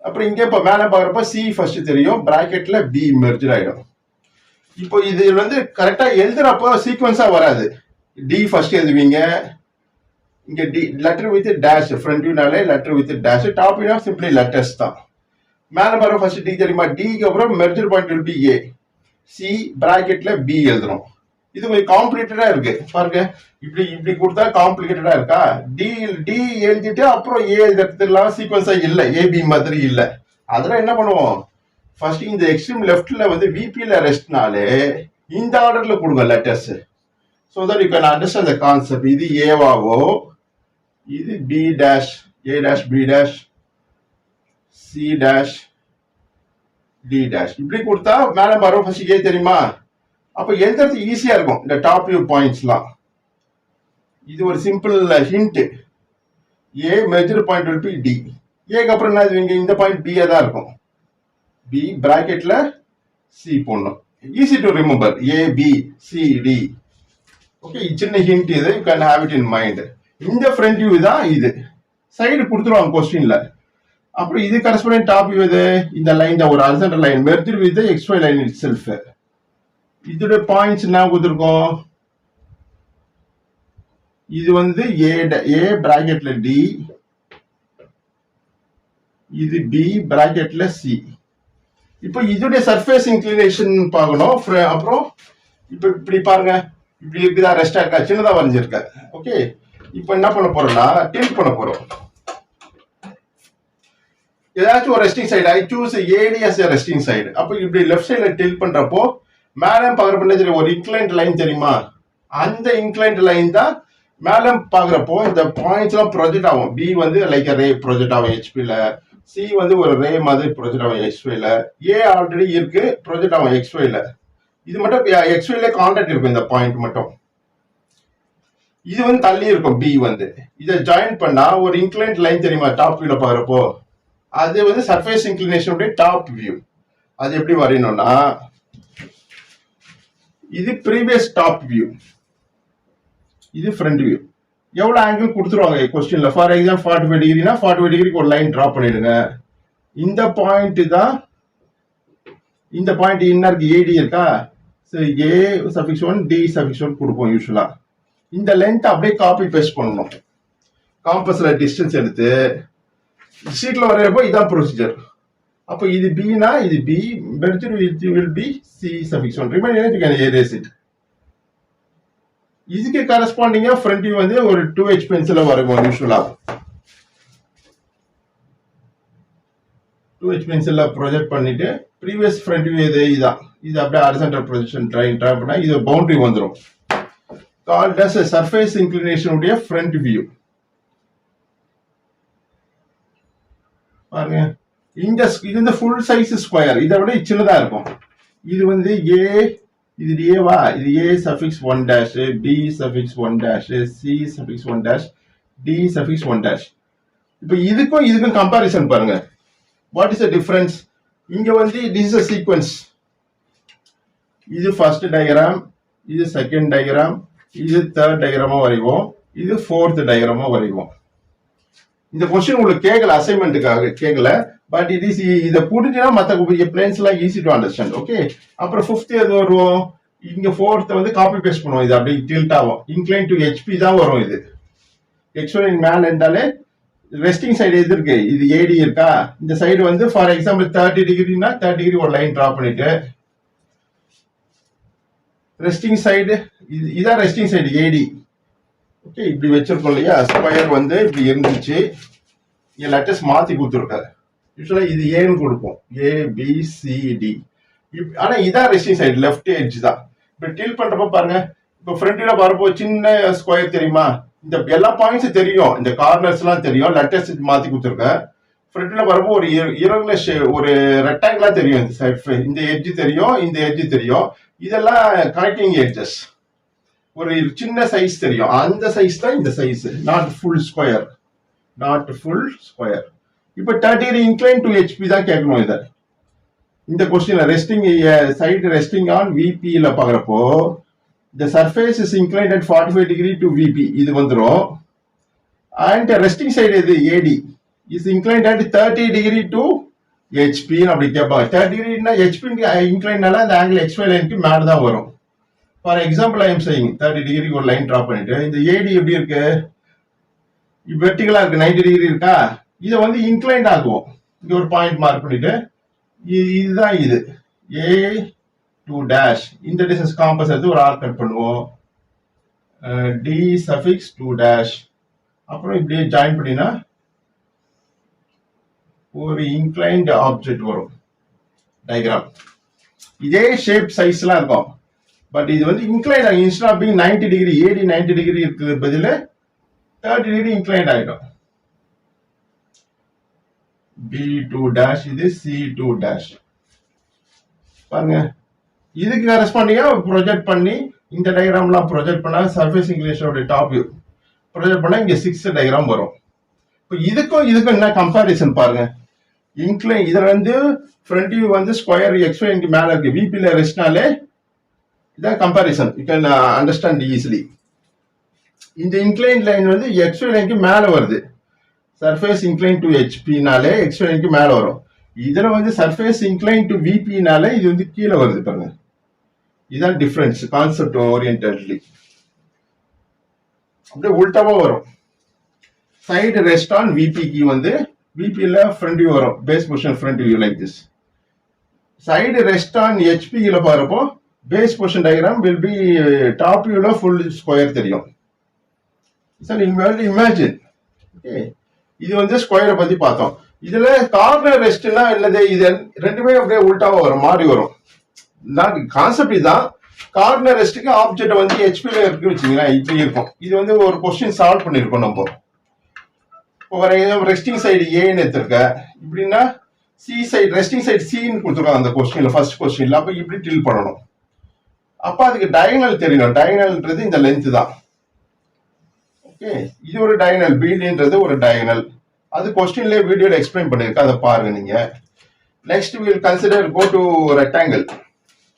அப்புறம் இங்க இப்ப மேல பாக்குறப்ப C ஃபர்ஸ்ட் தெரியும், பிராக்கெட்ல B மெர்ஜர் ஆயிடும். இப்போ இது வந்து கரெக்டா எழுதுறப்போ சீக்வன்ஸா வராது. D ஃபர்ஸ்ட் எழுதுவீங்க, இங்க D letter with dash, front வியூனாலே லெட்டர் வித் டேஷ், டாப் வியூனா சிம்பிளி லெட்டர்ஸ் தான். மேல பாருங்க ஃபர்ஸ்ட் D தெரியுமா, டிக்கு அப்புறம் merger point will be A. C பிராக்கெட்ல B எழுதணும். இது கொஞ்சம் காம்ப்ளிகேட்டடா இருக்கு பாருங்க. இப்படி கொடுத்தா காம்ப்ளிகேட்டடா இருக்கா. டி எழுதிட்டு அப்புறம் A எழுதுறதுலாம் சீக்வன்ஸா இல்ல, AB மாதிரி இல்ல. அதெல்லாம் என்ன பண்ணுவோம், ஃபர்ஸ்ட் இந்த எக்ஸ்ட்ரீம் லெஃப்ட்ல வந்து VPல ரெஸ்ட்னாலே இந்த ஆர்டர்ல கொடுங்க letters. so that you can understand the concept. இது ஏவாவோ, இது B dash, A dash, B dash, C dash, D dash இப்படி கொடுத்தா மேல பாருங்க ஃபர்ஸ்ட் A தெரியுமா, அப்ப எழுதுறது ஈஸியா இருக்கும் இந்த டாப் வியூ பாயிண்ட்ஸ்லாம். இது ஒரு simple hint. A major point will be D. ஏக்கு அப்புறம் என்ன இங்க இந்த பாயிண்ட் B தான் இருக்கும். B பிராக்கெட்ல C போடணும். Easy to remember, A B C D. Okay, சின்ன ஹிண்ட் இது, you can have it in mind. இந்த ஃப்ரண்ட் வியூ தான் இது. சைடு கொடுத்துருவாங்க கொஸ்டின்ல. அப்புறம் இது கரஸ்பாண்டிங் டாப் வியூ இது, இந்த லைன் தான் ஒரு horizontal line merger with XY line it self. இதோட பாயிண்ட்ஸ் என்ன கொடுத்துருக்கோம், இது வந்து A பிராக்கெட்ல D, இது B பிராக்கெட்ல C. இப்போ இதோட சர்ஃபேஸ் இன்க்ளினேஷன் பார்க்கணும். அப்புறம் இப்போ இப்படி பாருங்க, இப்படி இருக்குதா, ரெஸ்டா இருக்கா, சின்னதா வரைஞ்சிருக்க. ஓகே, இப்போ என்ன பண்ண போறோம்னா டில்ட் பண்ண போறோம். ஏதாச்சும் ஒரு resting side, I choose AD as a resting side. அப்போ இப்படி லெஃப்ட் சைடுல டில்ட் பண்றப்போ மேல பாக்குறப்ப ஒரு இன்க்ளைன்ட் லைன் தெரியுமா, அந்த இன்க்ளைன்ட் லைன் தான் மேல பாக்குறப்போ இந்த பாயிண்ட்ஸ் எல்லாம் ப்ரொஜெக்ட் ஆகும். B வந்து லைக் ரே ப்ரொஜெக்ட் ஆகும் HPல, C வந்து ஒரு ரே மாதிரி ப்ரொஜெக்ட் ஆகும் XYல, A ஆல்ரெடி இருக்கு ப்ரொஜெக்ட் ஆகும் XYல. இது மட்டும் XYல கான்டாக்ட் இருக்கும் இந்த பாயிண்ட் மட்டும். இது வந்து தள்ளி இருக்கும் B வந்து. இதை ஜாயின் பண்ணா ஒரு இன்க்ளைன்ட் லைன் தெரியுமா டாப் வியூல பாக்குறப்போ, அது வந்து சர்ஃபேஸ் இன்க்ளினேஷன் டாப் வியூ. அது எப்படி வரையணும்னா, இது ப்ரீவியஸ் டாப் வியூ, இது ஃப்ரண்ட் வியூ. எவ்வளவு ஆங்கிள் கொடுத்துருவாங்க கொஸ்டின்ல. ஃபார் எக்ஸாம்பிள் 45 டிகிரினா 45 டிகிரிக்கு ஒரு லைன் டிரா பண்ணிடுங்க. இந்த பாயிண்ட் தான், இந்த பாயிண்ட் இன்னருக்கு ஏடி இருக்கா, ஏ சஃபிக்ஸ் 1 டி சஃபிக்ஸ் 1 கொடுப்போம் யூஸ்வலா. இந்த லென்த் அப்படியே காப்பி பேஸ்ட் பண்ணணும். காம்பஸ்ல டிஸ்டன்ஸ் எடுத்து ஷீட்ல வரையப்போ இதான் ப்ரொசீஜர். அப்போ இது பினா இது B, will be C suffix 1. Remaining you can erase it. இதுக்கு கரஸ்பாண்டிங்கா ஃப்ரண்ட் வியூ வந்து ஒரு 2H பென்சில வரைவோம் யூஸ்வலா. 2H பென்சில ப்ரொஜெக்ட் பண்ணிட்டு ப்ரீவியஸ் ஃப்ரண்ட் வியூ இதான், இது அப்படியே ஹாரிசான்டல் ப்ரொஜெக்ஷன் ட்ரா பண்ணா இது பவுண்டரி வந்துடும். கால்ட் அஸ் சர்ஃபேஸ் இன்க்ளினேஷன் உடைய ஃப்ரண்ட் வியூ. பாருங்க, இந்த இது வந்து ஃபுல் சைஸ் ஸ்கொயர், இதை விட சின்னதா இருக்கும். இது வந்து ஏ, இது ஏவா, இது A suffix 1 dash, B suffix 1 dash, C suffix 1 dash, D suffix 1 dash. இப்போ இதுக்கும் கம்பாரிசன் பாருங்க. What is the difference? இங்க வந்து திஸ் இஸ் a சீக்வென்ஸ். இது ஃபர்ஸ்ட் டயக்ராம், இது செகண்ட் டயக்ராம், இது தேர்ட் டயக்ராமா வரைவோம், இது ஃபோர்த் டயக்ராமா வரைவோம். இந்த கொஸ்டின் உங்களுக்கு கேட்கல, அசைன்மெண்ட்டுக்காக கேட்கல, பட் இட் இஸ் இதை புரிஞ்சுன்னா மற்ற பிளேன்ஸ் எல்லாம் ஈஸி டு அண்டர்ஸ்டாண்ட். ஓகே, அப்புறம் ஃபிஃப்த் எது வருவோம், இங்க ஃபோர்த் வந்து காப்பி பேஸ்ட் பண்ணுவோம். இது அப்படியே டில்ட் ஆகும், இன்க்ளைன் டு ஹெச்பி தான் வரும். இது எக்ஸ்பிளைன் மேல இருந்தாலே ரெஸ்டிங் சைடு எது இருக்கு, இது ஏடி இருக்கா, இந்த சைடு வந்து ஃபார் எக்ஸாம்பிள் 30 டிகிரினா 30 டிகிரி ஒரு லைன் டிரா பண்ணிட்டு ரெஸ்டிங் சைடு இதான் ரெஸ்டிங் சைடு ஏடி. ஓகே, இப்படி வச்சிருக்கோம் இல்லையா, ஸ்கொயர் வந்து இப்படி இருந்துச்சு, இங்க லெட்டர்ஸ் மாத்தி கொடுத்துருக்காரு. யூஸ்வலா இது ஏன்னு கொடுப்போம், ஏ பி சி டி. ஆனா இதான் ரெஸ்டிங் சைடு, லெஃப்ட் எட்ஜ் தான். இப்ப டில் பண்றப்ப பாருங்க, இப்ப ஃப்ரண்ட்ல வரப்போ சின்ன ஸ்கொயர் தெரியுமா, இந்த எல்லா பாயிண்ட்ஸும் தெரியும், இந்த கார்னர்ஸ் எல்லாம் தெரியும், லெட்டர்ஸ் மாத்தி கொடுத்துருக்கேன். ஃப்ரண்ட்ல வரப்போ ஒரு இரகுலர் ஒரு ரெக்டாங்கிளா தெரியும், இந்த எட்ஜ் தெரியும், இந்த எட்ஜ் தெரியும், இதெல்லாம் கனெக்டிங் எட்ஜஸ். ஒரு சின்ன சைஸ் தெரியும், அந்த சைஸ் தான் இந்த size, not full square, not full square. இப்போ 30 டிகிரி இன்க்ளைன் டு ஹெச்பி தான் கேட்கணும். இதை இந்த கொஸ்டின்ல ரெஸ்டிங் சைடு ரெஸ்டிங் ஆன் விபில பாக்குறப்போ the surface is inclined at 45 degree to VP இது வந்துரும். and resting side இது AD is inclined at 30 degree to HP அப்படி கேட்பாங்க. 30 degree னா HP inclineனால அந்த angle XY லைனுக்கு மேல தான் வரும். For example I am saying 30 degree ஒரு லைன் டிரா பண்ணிட்டு இந்த AD எப்படி இருக்கு, வெர்டிகலா இருக்கு, 90 டிகிரி இருக்கா, இதை வந்து இன்க்ளைண்ட் ஆகுவோம். இங்க ஒரு பாயிண்ட் மார்க் பண்ணிட்டு இதுதான் இது A2 டேஷ், இந்த டிஸ்டன்ஸ் காம்பஸ் எடுத்து ஒரு ஆர்க் கட் பண்ணுவோம், D சஃபிக்ஸ் 2 டேஷ், அப்புறம் இப்படியே ஜாயின் பண்ணினா ஒரு இன்க்ளைன்ட் ஆப்ஜெக்ட் வரும் டயக்ராம். இதே ஷேப் சைஸ்லாம் இருக்கும், பட் இது வந்து இன்க்ளைண்ட் ஆகும். Instead of being 90 degree, AD 90 degree இருக்குது பதில் 30 டிகிரி இன்க்ளைண்ட் ஆகிடும். B2 டேஷ், இது C2 டேஷ். பாருங்க, இதுக்கு கரஸ்பாண்டிங்கா ப்ரொஜெக்ட் பண்ணி இந்த டயக்ராம்லாம் ப்ரொஜெக்ட் பண்ணா சர்ஃபேஸ் இன்க்ளினேஷனோட டாப் வியூ ப்ரொஜெக்ட் பண்ணா இங்க 6 டயக்ராம் வரும். இப்போ இதுக்கும் என்ன கம்பாரிசன் பாருங்க. இன்க்ளைன் இதுல வந்து ஃப்ரண்ட் வியூ வந்து ஸ்கொயர் XY மேல இருக்கு, VP-ல ரெஸ்ட்னாலே இதான் comparison. You can understand easily. இந்த இன்க்ளைன் லைன் வந்து XY லைனுக்கு மேல வருது, சர்ஃபேஸ் இன்க்ளைன் டு HPனாலே XY லைனுக்கு மேல வரும். இதுல வந்து சர்ஃபேஸ் இன்க்ளைன் டு VPனாலே இது வந்து கீழே வருது. பாருங்க, இதுதான் டிஃபரன்ஸ் கான்செப்ட் ஓரியன்டட்லி. அப்படியே உல்டாவா வரும். சைடு ரெஸ்ட் ஆன் VPக்கு வந்து VPல ஃப்ரண்ட் வியூ வரும், base position front view like this. Side rest on HPல பாருப்போ base position diagram will be top வியூல ஃபுல் ஸ்கொயர் தெரியும். இமேஜின். ஓகே, இது வந்து ஸ்கொயரை பத்தி பார்த்தோம். இதுல கார்னர் ரெஸ்ட்னா என்னது, இது ரெண்டுமே அப்படியே உல்டாவா வரும், மாறி வரும். கான்செப்ட் இதுதான். கார்னர் ரெஸ்ட்டுக்கு ஆப்ஜெக்ட் வந்து ஹெச்பில இருக்கு வச்சுங்களேன், இப்படி இருக்கும். இது வந்து ஒரு கொஸ்டின் சால்வ் பண்ணிருக்கோம் நம்ம. ரெஸ்டிங் சைடு ஏன்னு எடுத்திருக்க, இப்படின்னா சி சைடு ரெஸ்டிங் சைடு சின்னு கொடுத்துருக்காங்க அந்த கொஸ்டின்ல, ஃபர்ஸ்ட் கொஸ்டின்ல. அப்ப இப்படி டில் பண்ணணும். அப்ப அதுக்கு டயகனல் தெரியணும். டயகனல்ன்றது இந்த லென்த் தான். ஓகே, இது ஒரு டயகனல், பிடின்றது ஒரு டயகனல். அது கொஸ்டின்ல வீடியோல எக்ஸ்பிளைன் பண்ணிருக்கேன், அதை பாருங்க நீங்க. Next will consider go to rectangle.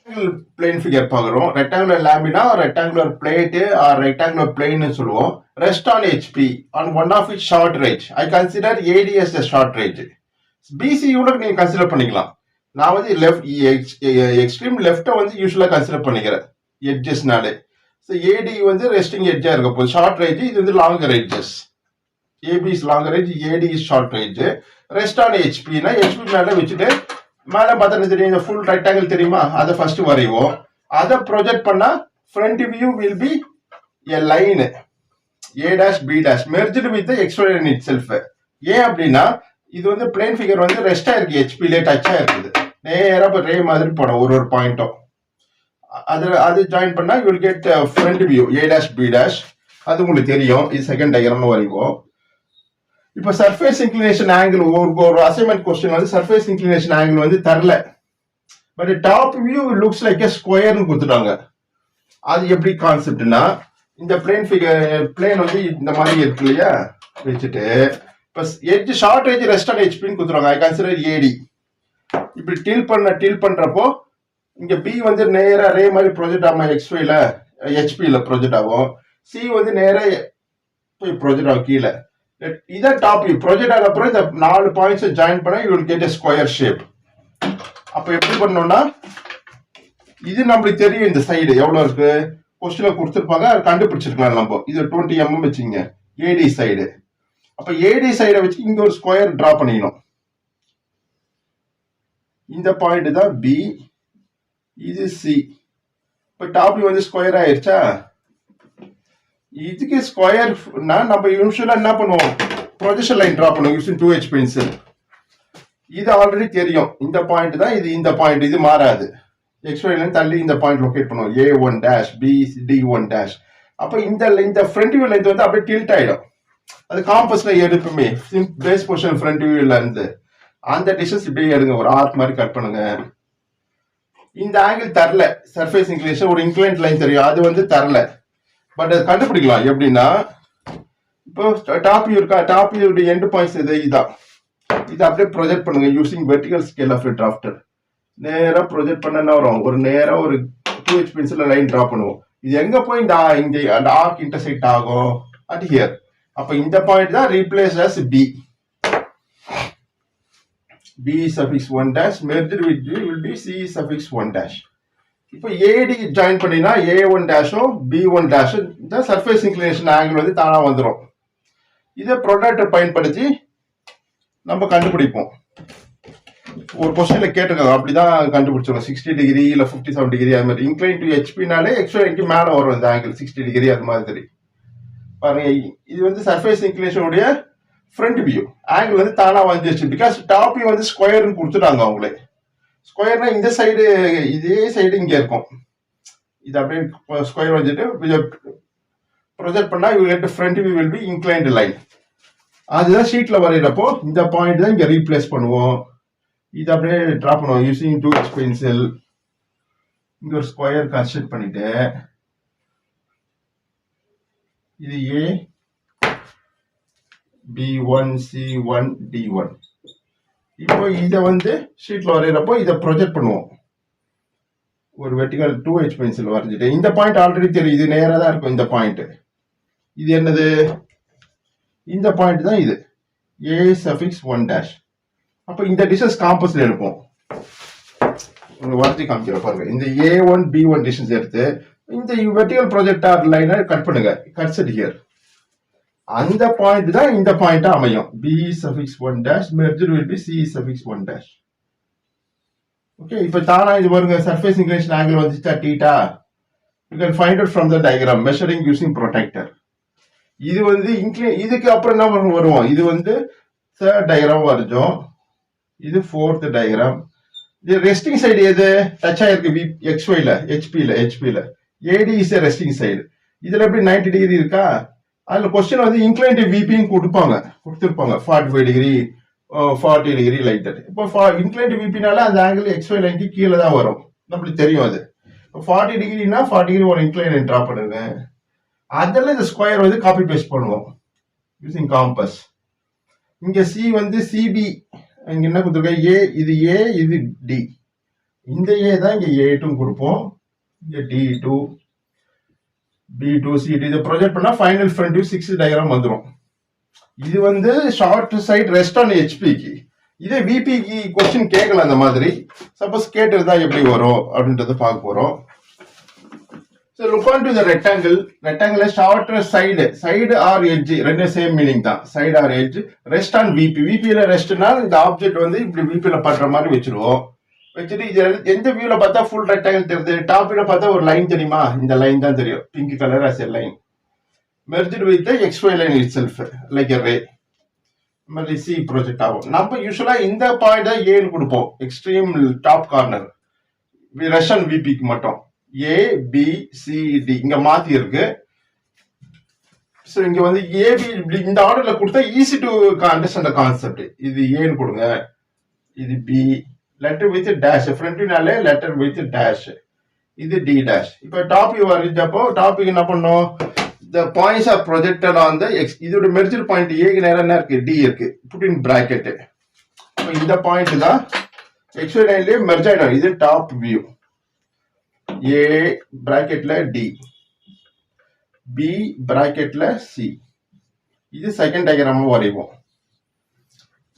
plane figure பார்க்குறோம். rectangular lamina or rectangular plate or rectangular plane னு சொல்லுவோம். Rest on HP on one of its short range. I consider AD as the short range. BC கூட நீங்க consider பண்ணிக்கலாம். நான் வந்து extreme லெஃப்ட்டை வந்து யூஸ்வலாக கன்சிடர் பண்ணிக்கிறேன் எட்ஜஸ்னாலே. ஸோ ஏடி வந்து ரெஸ்டிங் எட்ஜாக இருக்க போகுது, ஷார்ட் ரேஞ்சு. இது வந்து longer edges. AB is longer range, AD is short range. Rest on ஹெச்பினா ஹெச்பி மேலே வச்சுட்டு மேலே பார்த்தா தெரியும், இந்த ஃபுல் ரெக்டாங்கிள் தெரியுமா, அதை ஃபர்ஸ்ட் வரைவோம். அதை ப்ரொஜெக்ட் பண்ணா front view will be a line A dash B dash merged with extruded itself. ஏன் அப்படின்னா இது வந்து பிளேன் ஃபிகர் வந்து ரெஸ்டா இருக்கு, ஹெச்பிலே டச்சா இருக்குது. நேரா இப்போ ரே மாதிரி போடும் ஒரு பாயிண்ட்டும். அது ஜாயின் பண்ணா you will get front view A dash B dash. அது உங்களுக்கு தெரியும். இது செகண்ட் டயக்ராம்னு வரைக்கும். இப்போ சர்ஃபேஸ் இன்க்ளினேஷன் ஆங்கிள் ஒரு அசைன்மெண்ட் கொஸ்டின் வந்து சர்ஃபேஸ் இன்க்ளினேஷன் ஆங்கிள் வந்து தரல, but top view looks like a ஸ்கொயர்னு கொடுத்துட்டாங்க. அது எப்படி கான்செப்ட்னா, இந்த பிளேன் வந்து இந்த மாதிரி இருக்கு இல்லையா, வச்சுட்டு இப்போ edge short edge rest on ஹெச்பின்னு கொடுத்துருவாங்க. I consider AD. இப்படி டீல் பண்றப்போ இங்க பி வந்து நேரா ரே மாதிரி ப்ரொஜெக்ட் ஆகும், எக்ஸ்ஒய்ல ஹெச்பியில் ப்ரொஜெக்ட் ஆகும். சி வந்து நேரா போய் ப்ரொஜெக்ட் ஆகும் கீழே. இதான் டாப் வியூ. ப்ரொஜெக்ட் ஆன அப்புறம் இந்த 4 பாயிண்ட்ஸ் ஜாயின் பண்ணா you will get a square shape. அப்போ எப்படி பண்ணோம்னா, இது நம்மளுக்கு தெரியும் இந்த சைடு எவ்வளவு இருக்கு, கொஸ்டின்ல கொடுத்துருப்பாங்க, கண்டுபிடிச்சிருக்கலாம் நம்ம. இது 20 mm வச்சுங்க ஏடி சைடு. அப்ப ஏடி சைடை வச்சு இங்க ஒரு ஸ்கொயர் டிரா பண்ணிக்கணும். இந்த பாயிண்ட் தான் பி, இது சி. இப்ப டாப் வந்து ஸ்கொயர் ஆயிடுச்சா. இதுக்கு ஸ்கொயர்னா நம்ம யூஸ்வலா என்ன பண்ணுவோம், ப்ரொஜெக்ஷன் லைன் டிரா பண்ணுவோம் யூசிங் 2H பென்சில். இது ஆல்ரெடி தெரியும். இந்த பாயிண்ட் தான் இது, இந்த பாயிண்ட் இது மாறாது. எக்ஸ்ஒய்ல தள்ளி இந்த பாயிண்ட் லொகேட் பண்ணுவோம், A1 dash B D1 dash. அப்ப இந்த ஃப்ரண்ட் வியூ லைன் வந்து அப்படியே டில்ட் ஆயிடும். அது காம்பஸ்ல எடுப்புமே பேஸ் பொசிஷன் ஃப்ரண்ட் வியூல இருந்து அந்த டிஸ்டன்ஸ் இப்படியே எடுங்க, ஒரு ஆர்க் மாதிரி கட் பண்ணுங்க. இந்த ஆங்கிள் தரல, சர்ஃபேஸ் இன்க்ளினேஷன் ஒரு இன்க்ளைன்ட் லைன் தெரியும், அது வந்து தரல. பட் அது கண்டுபிடிக்கலாம் எப்படின்னா, இப்போ டாப் வியூ இருக்கா, டாப் வியூடைய எண்ட் பாயிண்ட்ஸ் இதான். இதை அப்படியே ப்ரொஜெக்ட் பண்ணுங்க using vertical scale of drafter. நேரா ப்ரொஜெக்ட் பண்ணா வரும், ஒரு நேரா ஒரு 2H பென்சில் லைன் டிரா பண்ணுவோம். இது எங்க போய் இந்த அந்த ஆர்க் இன்டர்செக்ட் ஆகும், அட் ஹியர். அப்ப இந்த பாயிண்ட் தான் replace as B. B suffix 1 dash merged with B will be C suffix 1 dash. இப்போ AD ஜாயின் பண்ணினா A1 டேஷும் B1 டேஷும் இந்த சர்ஃபேஸ் இன்க்ளினேஷன் ஆங்கிள் வந்து தானா வந்துடும். இதை ப்ரொடக்டர் பயன்படுத்தி நம்ம கண்டுபிடிப்போம். ஒரு கொஸ்டின்ல கேட்டிருக்காங்க, அப்படிதான் கண்டுபிடிச்சிடும். 60 டிகிரி இல்ல 57 டிகிரி அது மாதிரி. இன்க்ளைன் டு ஹெச்பினாலே எக்ஸ்ஒய்க்கு மேல வரும் இந்த ஆங்கிள் 60 டிகிரி அது மாதிரி. பாருங்க, இது வந்து சர்ஃபேஸ் இன்க்ளினேஷன் உடைய ஃப்ரண்ட் வியூ ஆங்கிள் வந்து தானா வந்துருச்சு. பிகாஸ் டாப் வியூ வந்து ஸ்கொயர்னு கொடுத்துட்டாங்க அவங்களே. ஸ்கொயர்னா இந்த சைடு, இதே சைடு இங்க இருக்கும். இது அப்படியே ஸ்கொயர் வந்துட்டு ப்ரொஜெக்ட் பண்ணா you get front view will B inclined line. அதுதான் ஷீட்ல வரைகிறப்போ இந்த பாயிண்ட் தான் இங்க ரீப்ளேஸ் பண்ணுவோம். இது அப்படியே டிரா பண்ணுவோம் யூசிங் 2H பென்சில். இங்க ஒரு ஸ்கொயர் கன்ஸ்ட்ரக்ட் பண்ணிட்டு இது A B1 C1 D1. இப்போ இதை வந்து ஷீட்ல வரைகிறப்போ இதை ப்ரொஜெக்ட் பண்ணுவோம். ஒரு வெர்டிகல் 2H பென்சில் வரைஞ்சிட்டு இந்த பாயிண்ட் ஆல்ரெடி தெரியும், இது நேராக தான் இருக்கும். இந்த பாயிண்ட் இது என்னது, இந்த பாயிண்ட் தான் இது A suffix 1 dash. அப்போ இந்த டிஸ்டன்ஸ் காம்பஸ்ல எடுப்போம். வரைஞ்சி காமிக்கிற பாருங்க, இந்த A1 B1 டிஸ்டன்ஸ் எடுத்து இந்த வெர்டிகல் ப்ரொஜெக்டார் லைனை கட் பண்ணுங்க, கட்ஸ் ஹியர். அந்த பாயிண்ட் தான் இந்த பாயிண்டா அமையும். B suffix 1 dash merged will be C suffix 1 dash. Okay, இப்போ தானா இது பாருங்க, சர்ஃபேஸ் இன்க்ளினேஷன் ஆங்கிள் வந்துச்சா theta. You can find out from the diagram measuring using protector. இது வந்து இதுக்கு அப்புறம் என்ன வருவோம், இது வந்து தேர்ட் டயக்ராம் வரைஞ்சோம், இது ஃபோர்த் டயக்ராம். இது ரெஸ்டிங் சைடு எது டச் ஆயிருக்கு எக்ஸ்ஒய்ல ஹெச்பில. AD is a resting side. இதுல எப்படி 90 டிகிரி இருக்கா, அதுல கொஸ்டின் வந்து இன்க்ளைன்ட் விபின்னு கொடுத்துருப்பாங்க 45 டிகிரி 40 டிகிரி லைக் தட். இப்போ இன்க்ளைன்ட் விபினால அந்த ஆங்கிள் எக்ஸ்ஒய் லைனுக்கு கீழே தான் வரும், நம்மளுக்கு தெரியும். அது 40 டிகிரினா 40 டிகிரி ஒரு இன்க்ளைன் டிரா பண்ணுங்க. அதில் இந்த ஸ்கொயர் வந்து காப்பி பேஸ்ட் பண்ணுவோம் யூசிங் காம்பஸ். இங்க சி வந்து சிபி, இங்க என்ன கொடுத்துருக்க, இது ஏ இது டி. இந்த ஏ தான் இங்க A2 கொடுப்போம், இங்க D2 B2 C2 இதை ப்ரொஜெக்ட் பண்ணா ஃபைனல் ஃப்ரண்ட் வியூ 6 டயக்ராம் வந்துடும். இது வந்து ஷார்ட் சைட் ரெஸ்ட் ஆன் ஹெச்பிக்கு. இதே விபிக்கு கொஸ்டின் கேட்கலாம் அந்த மாதிரி. சப்போஸ் கேட்டுருந்தா எப்படி வரும் அப்படின்றத பார்க்க போறோம். So look on to the rectangle. Rectangle shorter side or edge ரெண்டு சேம் மீனிங் தான். Side or edge rest on VP. விபியில ரெஸ்ட்னா இந்த ஆப்ஜெக்ட் வந்து இப்படி விபியில பண்ற மாதிரி வச்சிருவோம். வச்சுட்டு இது எந்த வியூல பார்த்தா ஃபுல் ரெக்டாங்கிள் தெரியுது, டாப் வியூல பார்த்தா ஒரு லைன் தெரியுமா, இந்த லைன் தான் தெரியும், pink colour as a line merged with the xy line itself like a ray. மாதிரி சி ப்ரொஜெக்ட் ஆகும். நம்ம யூஸ்வலா இந்த பாயிண்ட் தான் ஏன்னு கொடுப்போம், எக்ஸ்ட்ரீம் டாப் கார்னர் ரஷன் விபிக்கு மட்டும். ஏ பி சி டி இங்க மாத்தி இருக்கு. ஸோ இங்க வந்து ஏபி இந்த ஆர்டர்ல கொடுத்தா ஈஸி டு அண்டர்ஸ்டாண்ட் கான்செப்ட். இது ஏன்னு கொடுங்க, இது பி, லெட்டர் வித் டேஷ், ஃப்ரண்ட்னாலே லெட்டர் வித் டேஷ், இது டி டேஷ். இப்போ டாபிக் வரைஞ்சப்போ டாபிக் என்ன பண்ணோம், the points are projected on the x. இதோட மெர்ஜர் பாயிண்ட் ஏக்கு நேரா என்ன இருக்கு, டி இருக்கு, புட் இன் பிராக்கெட். இப்போ இந்த பாயிண்ட் தான் xy லைன்லயே மெர்ஜ் ஆயிடும். இது டாப் வியூ, ஏ பிராக்கெட்ல டி, பி பிராக்கெட்ல சி. இது செகண்ட் டயக்ராம் வரைவோம்.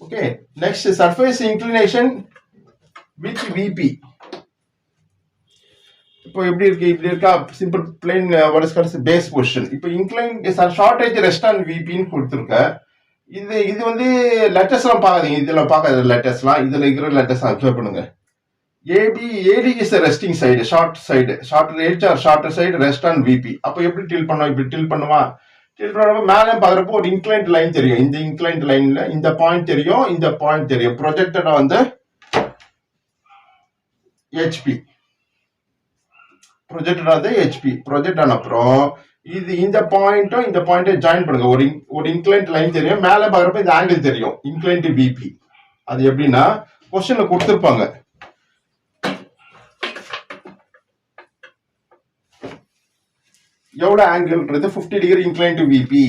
Okay, next surface inclination with VP. இப்போ எப்படி இருக்கு, இப்படி இருக்கா, சிம்பிள் பிளைன் பேஸ் பொசிஷன். இப்போ இன்க்ளைன் ஷார்டேஜ் ரெஸ்ட் ஆன் விபின்னு கொடுத்துருக்க. இது வந்து லெட்டர்ஸ் எல்லாம் பார்க்காதீங்க, இதுல பார்க்காத லெட்டர்ஸ்லாம், இதுல இருக்கிற லெட்டர்ஸ் அப்சர்வ் பண்ணுங்க. AD is resting side, short edge or shorter side rest on VP. அப்போ எப்படி டில் பண்ணுவோம், இப்படி டில் பண்ணுமா, டில் பண்ணுறப்ப மேலே பார்க்குறப்போ ஒரு இன்க்ளைண்ட் லைன் தெரியும். இந்த இன்க்ளைண்ட் லைன்ல இந்த பாயிண்ட் தெரியும், இந்த பாயிண்ட் தெரியும். ப்ரொஜெக்டட் வந்து ஹெச்பி, ப்ரொஜெக்டட் ஆகுது ஹெச்பி. ப்ரொஜெக்ட் ஆன அப்புறம் இது இந்த பாயிண்ட்டும் இந்த பாயிண்ட்டும் ஜாயின் பண்ணுங்க. ஒரு இன்க்ளைண்ட் லைன் தெரியும், மேலே பார்க்குறப்ப இந்த ஆங்கிள் தெரியும், இன்க்ளைண்ட் விபி. அது எப்படின்னா கொஸ்டின்ல கொடுத்துருப்பாங்க, எவ்வளவு ஆங்கிள்ன்றது 50 டிகிரி இன்க்ளைன் டு விபி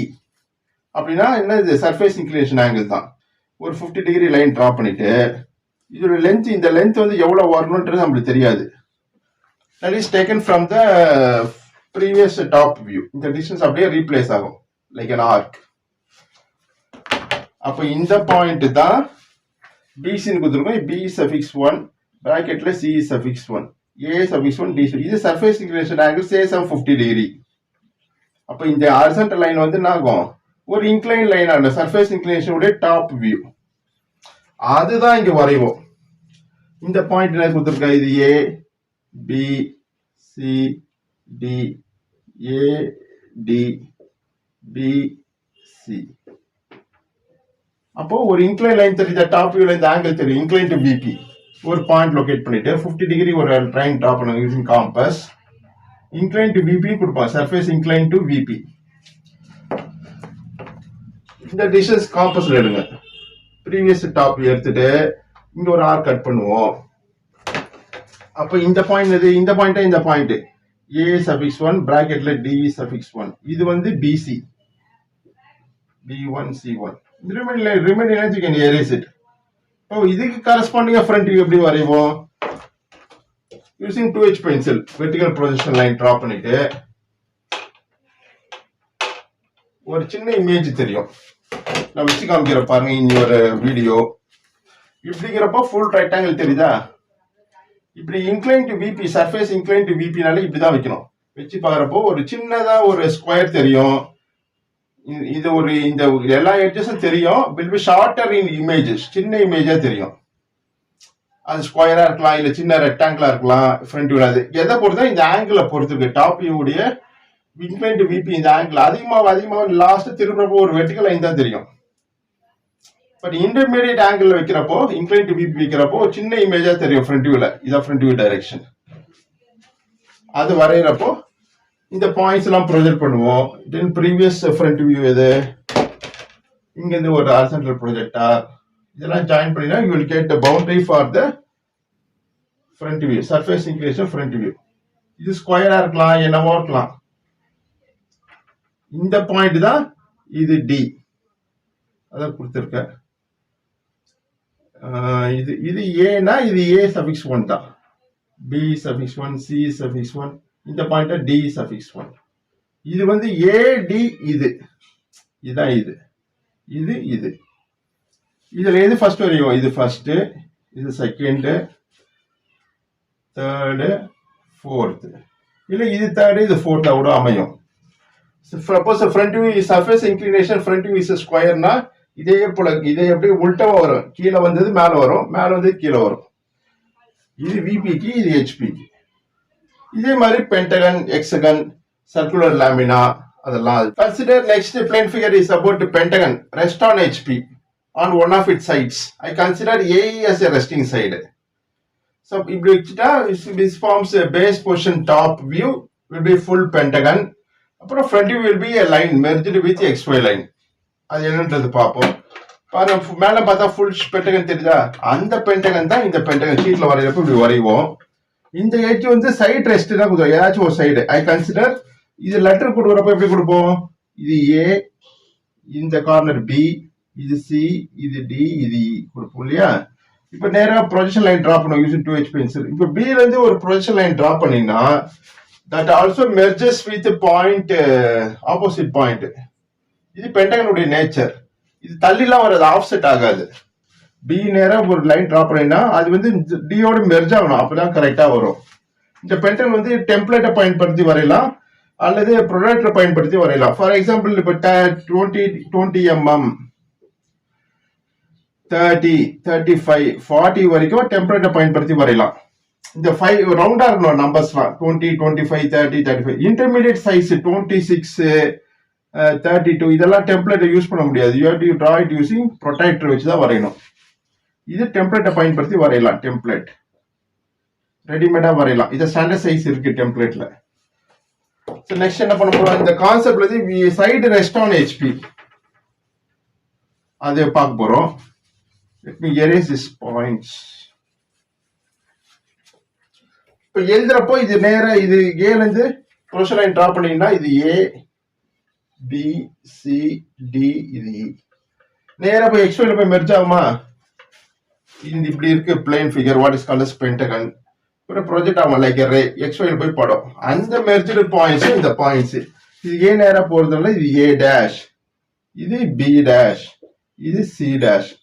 அப்படின்னா என்ன, இது சர்ஃபேஸ் இன்க்ளினேஷன் ஆங்கிள் தான். ஒரு 50 டிகிரி லைன் டிரா பண்ணிட்டு இதோட லென்த், இந்த லென்த் வந்து எவ்வளவு வரணும்ன்றது நம்மளுக்கு தெரியாது. That is taken from the previous top view. இந்த distance அப்படியே ரீப்ளேஸ் ஆகும் like an arc. அப்போ இந்த பாயிண்ட் தான் பிசின்னு கொடுத்துருக்கோம். பி சஃபிக்ஸ் 1 பிராக்கெட்ல சி சஃபிக்ஸ் 1, ஏ சஃபிக்ஸ் 1 டி. இது surface inclination angle same 50 degree. அப்போ இந்த ஹாரிசான்டல் லைன் வந்து என்ன ஆகும், ஒரு இன்க்ளைன் லைன் ஆன சர்ஃபேஸ் இன்க்ளினேஷன் உடைய டாப் வியூ. அதுதான் இங்க வரைவோம். இந்த பாயிண்ட் என்ன கொடுத்துருக்கா, இது ஏ பி சி டி, ஏ டி பி சி. அப்போ ஒரு இன்க்ளைன் லைன் தெரியுதா, டாப் வியூல இந்த ஆங்கிள் தெரியும், இன்க்ளைன் டு விபி. ஒரு பாயிண்ட் லொகேட் பண்ணிட்டு 50 டிகிரி ஒரு ட்ரைன் டிரா பண்ணுங்க using compass. Incline to VP கொடுப்போம், சர்ஃபேஸ் இன்க்ளைன் டு விபி. இந்த டிஸ்டன்ஸ் காம்பஸ்ல எடுங்க. ப்ரீவியஸ் டாப் எடுத்துட்டு இங்க ஒரு ஆர்க் கட் பண்ணுவோம். அப்ப இந்த பாயிண்ட் எது, இந்த பாயிண்ட், இந்த பாயிண்ட் ஏ சஃபிக்ஸ் 1 பிராக்கெட்ல டி சஃபிக்ஸ் 1. இது வந்து BC, B1 C1. Remaining length you can erase it. இப்போ இதுக்கு கரஸ்பாண்டிங்கா ஃப்ரண்ட் வியூ எப்படி வரைவோம், using 2H pencil vertical projection line draw பண்ணிட்டு ஒரு சின்ன இமேஜ் தெரியும், நான் வச்சு காமிக்கிற பாருங்க. இனி ஒரு வீடியோ இப்படிங்கிறப்போ ஃபுல் ரெக்டாங்கிள் தெரியுதா. இப்படி incline to VP, surface incline to விபினாலே இப்படிதான் வைக்கணும். வச்சு பாக்குறப்போ ஒரு சின்னதா ஒரு ஸ்கொயர் தெரியும். இது ஒரு இந்த எல்லா எட்ஜஸும் தெரியும். Will be shorter in images, சின்ன இமேஜா தெரியும். அது ஸ்கொயரா இருக்கலாம், இல்ல சின்ன ரெக்டாங்கிளா இருக்கலாம். ஃப்ரண்ட் வியூ அது எதை பொறுத்தா இந்த ஆங்கிளை பொறுத்து இருக்கு. டாப் வியூடைய இன்க்ளைன் டு விபி இந்த ஆங்கிள் அதிகமாக லாஸ்ட் திரும்பப்போ ஒரு வெர்டிகல் லைன் தான் தெரியும். பட் இன்டர்மீடியட் ஆங்கிள் வைக்கிறப்போ, இன்க்ளைன் டு விபி வைக்கிறப்போ சின்ன இமேஜா தெரியும் ஃப்ரண்ட் வியூல. இதான் ஃப்ரண்ட் வியூ டைரக்ஷன். அது வரைகிறப்போ இந்த பாயிண்ட்ஸ் எல்லாம் ப்ரொஜெக்ட் பண்ணுவோம். தென் ப்ரீவியஸ் ஃப்ரண்ட் வியூ எது, இங்க இருந்து ஒரு ஹாரிசான்டல் ப்ரொஜெக்டர், இதெல்லாம் ஜாயின் பண்ணினா you will get the boundary for the front view, surface inclination front view. இது ஸ்கொயரா இருக்கலாம், என்னவோ இருக்கலாம். இந்த பாயிண்ட் தான் இது டி, அதான் கொடுத்துருக்க. இது ஏனா இது ஏ சஃபிக்ஸ் 1 தான். B suffix 1, C suffix 1, இந்த பாயிண்ட் D suffix 1. இது வந்து AD இது. இதான் இது. இது இது. இதுல எது ஃபர்ஸ்ட் வரையும்? இது ஃபர்ஸ்ட், இது செகண்ட், தேர்டு, ஃபோர்த். இல்ல இது தேர்டு, இது ஃபோர்த் கூட அமையும். Suppose front view is surface inclination front view is ஸ்கொயர்னா இதே போல இதை எப்படி உல்டாவா வரும். கீழே வந்தது மேல வரும், மேல வந்து கீழே வரும். இது விபிக்கு, இது ஹெச்பிக்கு. இதே மாதிரி பென்டகன், ஹெக்ஸகன், சர்க்குலர் லாமினா அதெல்லாம். Consider next plane figure is about Pentagon rest on HP on one of its sides. I consider AE as a resting side. So இப்படி வச்சுட்டா this forms a base position top view will be full pentagon. அப்புறம் front view will be a line merged with XY line. அது என்னன்றது பார்ப்போம். பாருங்க மேல பார்த்தா full Pentagon தெரியுதா? அந்த பென்டகன் தான் இந்த பென்டகன் ஷீட்ல வரையறப்ப இப்படி வரைவோம். இந்த எட்ஜ் வந்து சைடு ரெஸ்ட் தான் கொடுக்கும், ஏதாச்சும் ஒரு சைடு. ஐ கன்சிடர் இது லெட்டர் கொடுக்குறப்ப எப்படி கொடுப்போம்? இது ஏ, இந்த கார்னர் பி, இது சி, இது டி, இது இ கொடுப்போம் இல்லையா? இப்ப நேரா ப்ரொஜெக்ஷன் லைன் டிரா பண்ணுவோம் யூசிங் 2H பென்சில். இப்ப B ல இருந்து ஒரு ப்ரொஜெக்ஷன் லைன் டிரா பண்ணினா that also merges with point opposite point. இது பென்டகனுடைய நேச்சர். இது தள்ளிலாம் வராது, ஆஃப்செட் ஆகாது. B நேரா ஒரு லைன் டிரா பண்ணினா அது வந்து D யோட மெர்ஜ் ஆகணும், அப்பதான் கரெக்டா வரும். இந்த பென்டகன் வந்து டெம்ப்ளேட்டை பயன்படுத்தி வரையலாம் அல்லது ப்ரொடக்டரை பயன்படுத்தி வரையலாம். ஃபார் எக்ஸாம்பிள் இப்ப 20 mm 30, 35, 40 வரைக்கும் டெம்பரேட்டை பயன்படுத்தி வரையலாம். இந்த 5 ரவுண்டா இருக்கணும் நம்பர்ஸ்லாம். 20, 25, 30, 35. இன்டர்மீடியட் சைஸ் 26, 32 இதெல்லாம் டெம்ப்ளேட்டை யூஸ் பண்ண முடியாது. You have to draw it using protector வச்சு தான் வரையணும். இது டெம்ப்ளேட்டை பயன்படுத்தி வரையலாம். டெம்ப்ளேட் ரெடிமேடா வரையலாம். இது ஸ்டாண்டர்ட் சைஸ் இருக்கு டெம்ப்ளேட்ல. ஸோ நெக்ஸ்ட் என்ன பண்ண போறோம்? இந்த கான்செப்ட்ல வந்து சைடு ரெஸ்ட் ஆன் ஹெச்பி அதை பார்க்க போறோம். Let me erase this points. இப்போ எழுதுறப்போ இது நேரா இது ஏல இருந்து ப்ரொஜெக்ஷன் லைன் டிரா பண்ணீங்கன்னா இது ஏ, பி, சி, டி, இது இ. நேரா போய் எக்ஸ்ஒய்ல போய் மெர்ஜ் ஆகுமா? இது இப்படி இருக்கு plane figure, what is called as pentagon. ஒரு ப்ரொஜெக்ட் ஆகும் லைக் ரே, எக்ஸ்ஒய்ல போய் படம். அந்த மெர்ஜ்டு பாயிண்ட்ஸ் இந்த பாயிண்ட்ஸ். இது ஏ நேரா போறதுனால இது ஏ டேஷ், இது பி டேஷ், இது சி டேஷ்.